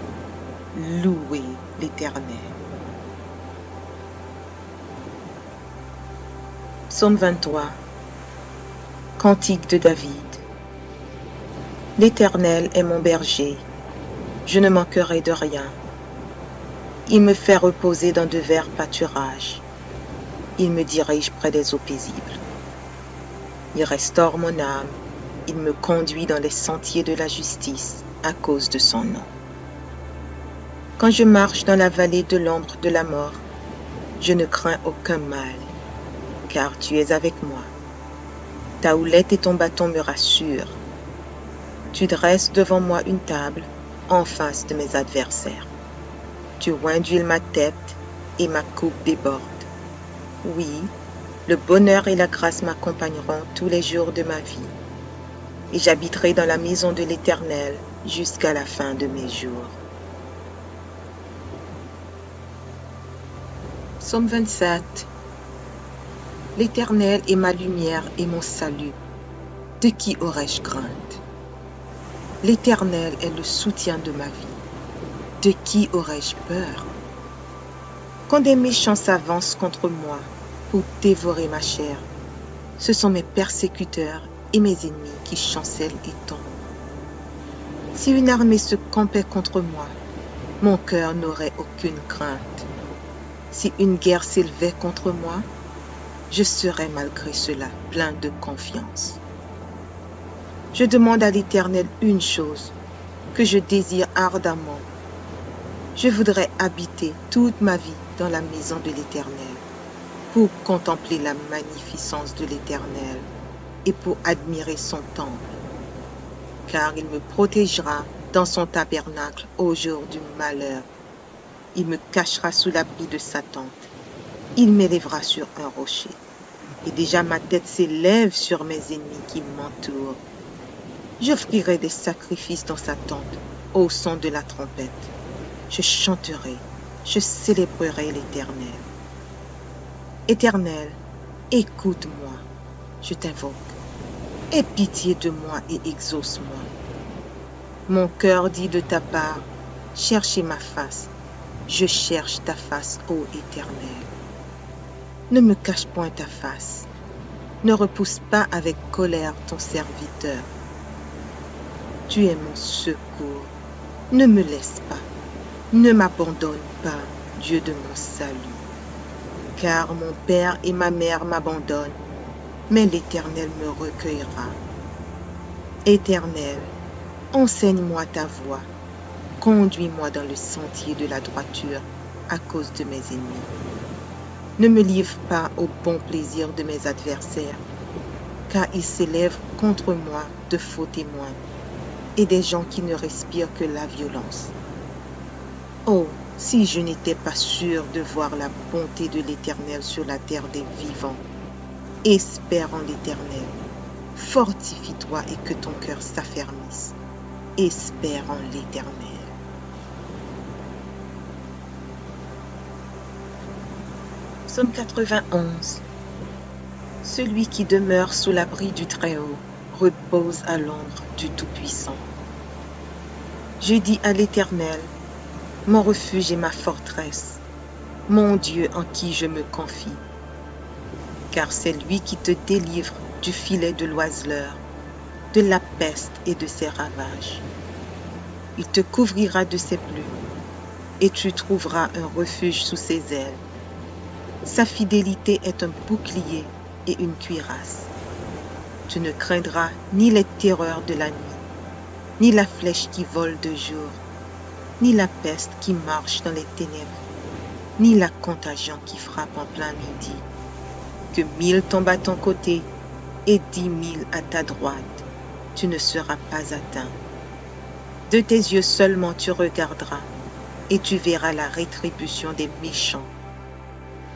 Louez l'Éternel. Psaume 23. Cantique de David. L'Éternel est mon berger. Je ne manquerai de rien. Il me fait reposer dans de verts pâturages. Il me dirige près des eaux paisibles. Il restaure mon âme. Il me conduit dans les sentiers de la justice à cause de son nom. Quand je marche dans la vallée de l'ombre de la mort, je ne crains aucun mal, car tu es avec moi. Ta houlette et ton bâton me rassurent. Tu dresses devant moi une table en face de mes adversaires. Tu oins d'huile ma tête et ma coupe déborde. Oui, le bonheur et la grâce m'accompagneront tous les jours de ma vie, et j'habiterai dans la maison de l'Éternel jusqu'à la fin de mes jours. Psaume 27. L'Éternel est ma lumière et mon salut. De qui aurais-je crainte? L'Éternel est le soutien de ma vie. De qui aurais-je peur? Quand des méchants s'avancent contre moi pour dévorer ma chair, ce sont mes persécuteurs et mes ennemis qui chancellent et tombent. Si une armée se campait contre moi, mon cœur n'aurait aucune crainte. Si une guerre s'élevait contre moi, je serais malgré cela plein de confiance. Je demande à l'Éternel une chose que je désire ardemment. Je voudrais habiter toute ma vie dans la maison de l'Éternel pour contempler la magnificence de l'Éternel et pour admirer son temple. Car il me protégera dans son tabernacle au jour du malheur. Il me cachera sous l'abri de sa tente. Il m'élèvera sur un rocher. et déjà ma tête s'élève sur mes ennemis qui m'entourent. J'offrirai des sacrifices dans sa tente, au son de la trompette. Je chanterai, je célébrerai l'Éternel. Éternel, écoute-moi, je t'invoque. Aie pitié de moi et exauce-moi. Mon cœur dit de ta part, cherchez ma face. Je cherche ta face, ô Éternel. Ne me cache point ta face. Ne repousse pas avec colère ton serviteur. Tu es mon secours. Ne me laisse pas. Ne m'abandonne pas, Dieu de mon salut. Car mon père et ma mère m'abandonnent, mais l'Éternel me recueillera. Éternel, enseigne-moi ta voie. Conduis-moi dans le sentier de la droiture à cause de mes ennemis. Ne me livre pas au bon plaisir de mes adversaires, car ils s'élèvent contre moi de faux témoins et des gens qui ne respirent que la violence. Oh, si je n'étais pas sûr de voir la bonté de l'Éternel sur la terre des vivants, espère en l'Éternel, fortifie-toi et que ton cœur s'affermisse, espère en l'Éternel. Psaume 91. Celui qui demeure sous l'abri du Très-Haut repose à l'ombre du Tout-Puissant. Je dis à l'Éternel, mon refuge et ma forteresse, mon Dieu en qui je me confie. Car c'est lui qui te délivre du filet de l'oiseleur, de la peste et de ses ravages. Il te couvrira de ses plumes, et tu trouveras un refuge sous ses ailes. Sa fidélité est un bouclier et une cuirasse. Tu ne craindras ni les terreurs de la nuit, ni la flèche qui vole de jour, ni la peste qui marche dans les ténèbres, ni la contagion qui frappe en plein midi. Que 1000 tombent à ton côté et 10 000 à ta droite, tu ne seras pas atteint. De tes yeux seulement tu regarderas, et tu verras la rétribution des méchants.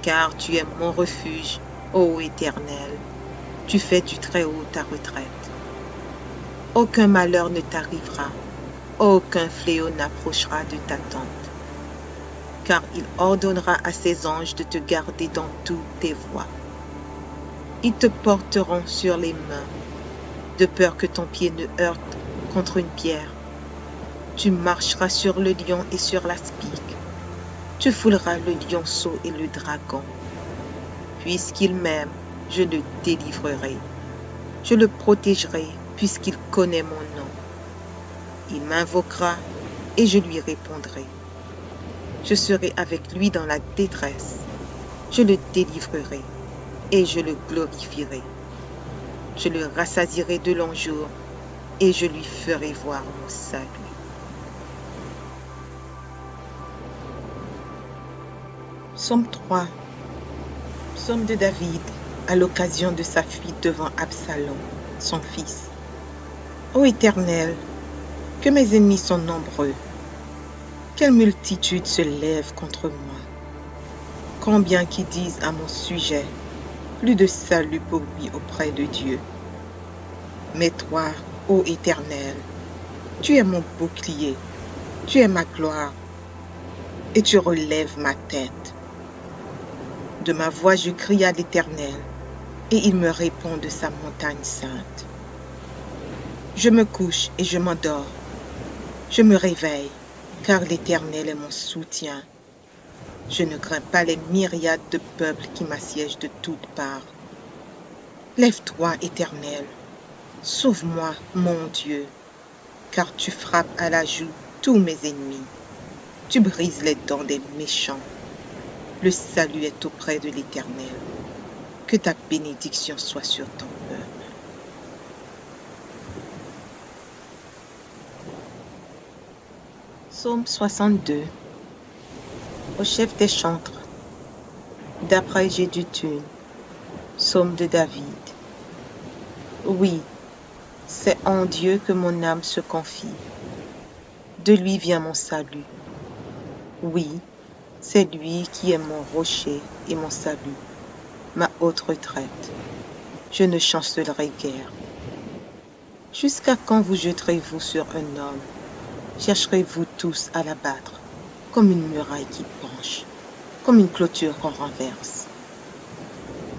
Car tu es mon refuge, ô Éternel, tu fais du Très-Haut ta retraite. Aucun malheur ne t'arrivera, aucun fléau n'approchera de ta tente. Car il ordonnera à ses anges de te garder dans toutes tes voies. Ils te porteront sur les mains, de peur que ton pied ne heurte contre une pierre. Tu marcheras sur le lion et sur la spique. Tu fouleras le lionceau et le dragon. Puisqu'il m'aime, je le délivrerai. Je le protégerai, puisqu'il connaît mon nom. Il m'invoquera et je lui répondrai. Je serai avec lui dans la détresse. Je le délivrerai et je le glorifierai. Je le rassasierai de longs jours et je lui ferai voir mon salut. Psaume 3. Psaume de David à l'occasion de sa fuite devant Absalom, son fils. Ô Éternel, que mes ennemis sont nombreux. Quelle multitude se lève contre moi. Combien qui disent à mon sujet, plus de salut pour lui auprès de Dieu. Mais toi, ô Éternel, tu es mon bouclier, tu es ma gloire, et tu relèves ma tête. De ma voix je crie à l'Éternel, et il me répond de sa montagne sainte. Je me couche et je m'endors. Je me réveille, car l'Éternel est mon soutien. Je ne crains pas les myriades de peuples qui m'assiègent de toutes parts. Lève-toi, Éternel, sauve-moi, mon Dieu, car tu frappes à la joue tous mes ennemis. Tu brises les dents des méchants. Le salut est auprès de l'Éternel. Que ta bénédiction soit sur ton peuple. Psaume 62. Au chef des chantres, d'après Jéduthun, psaume de David. Oui, c'est en Dieu que mon âme se confie. De lui vient mon salut. Oui, c'est lui qui est mon rocher et mon salut. ma haute retraite. Je ne chancellerai guère. Jusqu'à quand vous jeterez-vous sur un homme? Chercherez-vous tous à l'abattre, comme une muraille qui penche, comme une clôture qu'on renverse?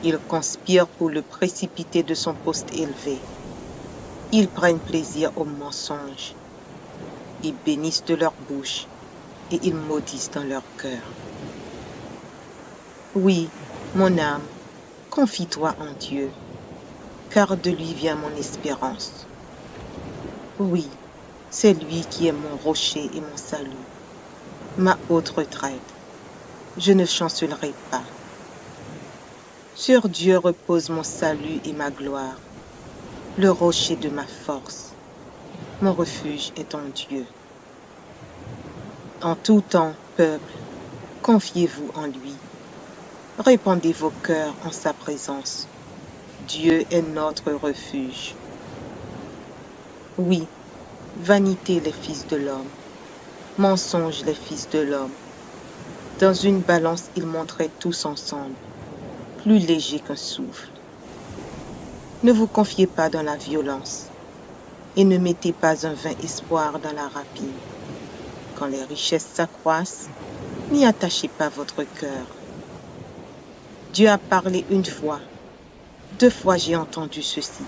Ils conspirent pour le précipiter de son poste élevé. Ils prennent plaisir au mensonge. Ils bénissent de leur bouche et ils maudissent dans leur cœur. Oui, mon âme, confie-toi en Dieu, car de lui vient mon espérance. Oui, c'est lui qui est mon rocher et mon salut, ma haute retraite. Je ne chancellerai pas. Sur Dieu repose mon salut et ma gloire, le rocher de ma force. Mon refuge est en Dieu. En tout temps, peuple, confiez-vous en lui. Répandez vos cœurs en sa présence. Dieu est notre refuge. Oui, vanité les fils de l'homme, mensonge les fils de l'homme. Dans une balance, ils montraient tous ensemble, plus légers qu'un souffle. Ne vous confiez pas dans la violence, et ne mettez pas un vain espoir dans la rapine. Quand les richesses s'accroissent, n'y attachez pas votre cœur. Dieu a parlé une fois, 2 fois j'ai entendu ceci,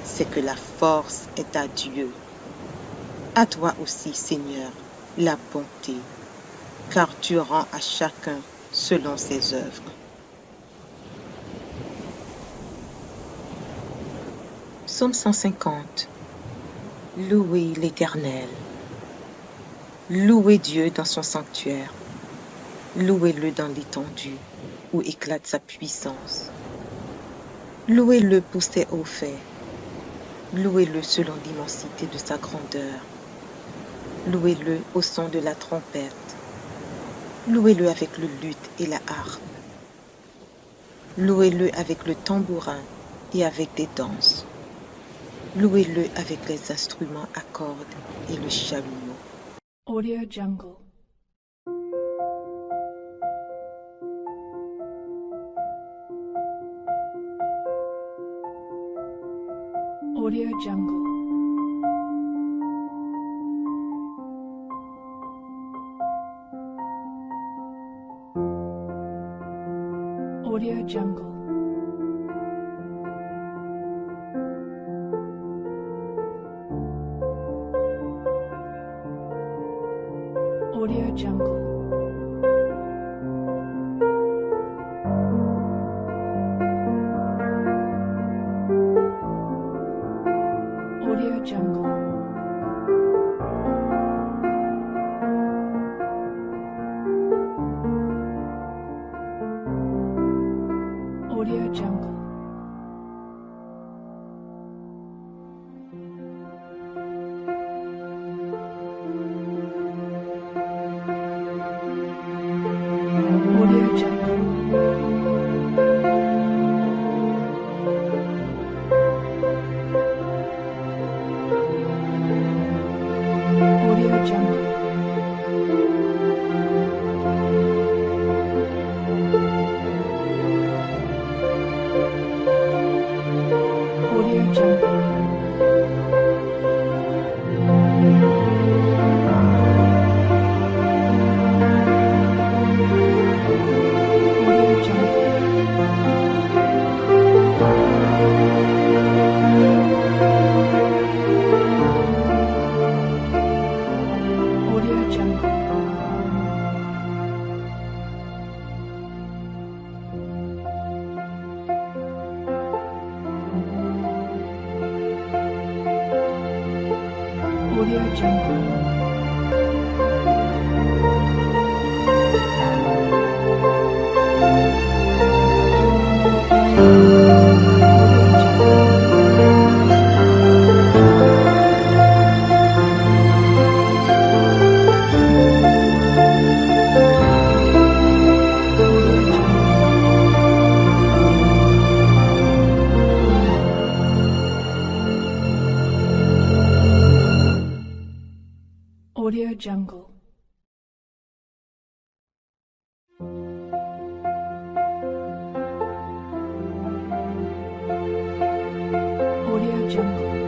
c'est que la force est à Dieu. À toi aussi, Seigneur, la bonté, car tu rends à chacun selon ses œuvres. Psaume 150. Louez l'Éternel. Louez Dieu dans son sanctuaire. Louez-le dans l'étendue où éclate sa puissance. Louez-le pour ses hauts faits. Louez-le selon l'immensité de sa grandeur. Louez-le au son de la trompette. Louez-le avec le luth et la harpe. Louez-le avec le tambourin et avec des danses. Louez-le avec les instruments à cordes et le chalumeau. Audio Jungle. Audio Jungle. Audio Jungle. Audio Jungle. Audio Jungle. Audio Jungle. Audio Jungle. Audio Jungle. Audio Jungle. Audio Jungle. Audio Jungle. Audio Jungle. Audio Jungle. Jungle.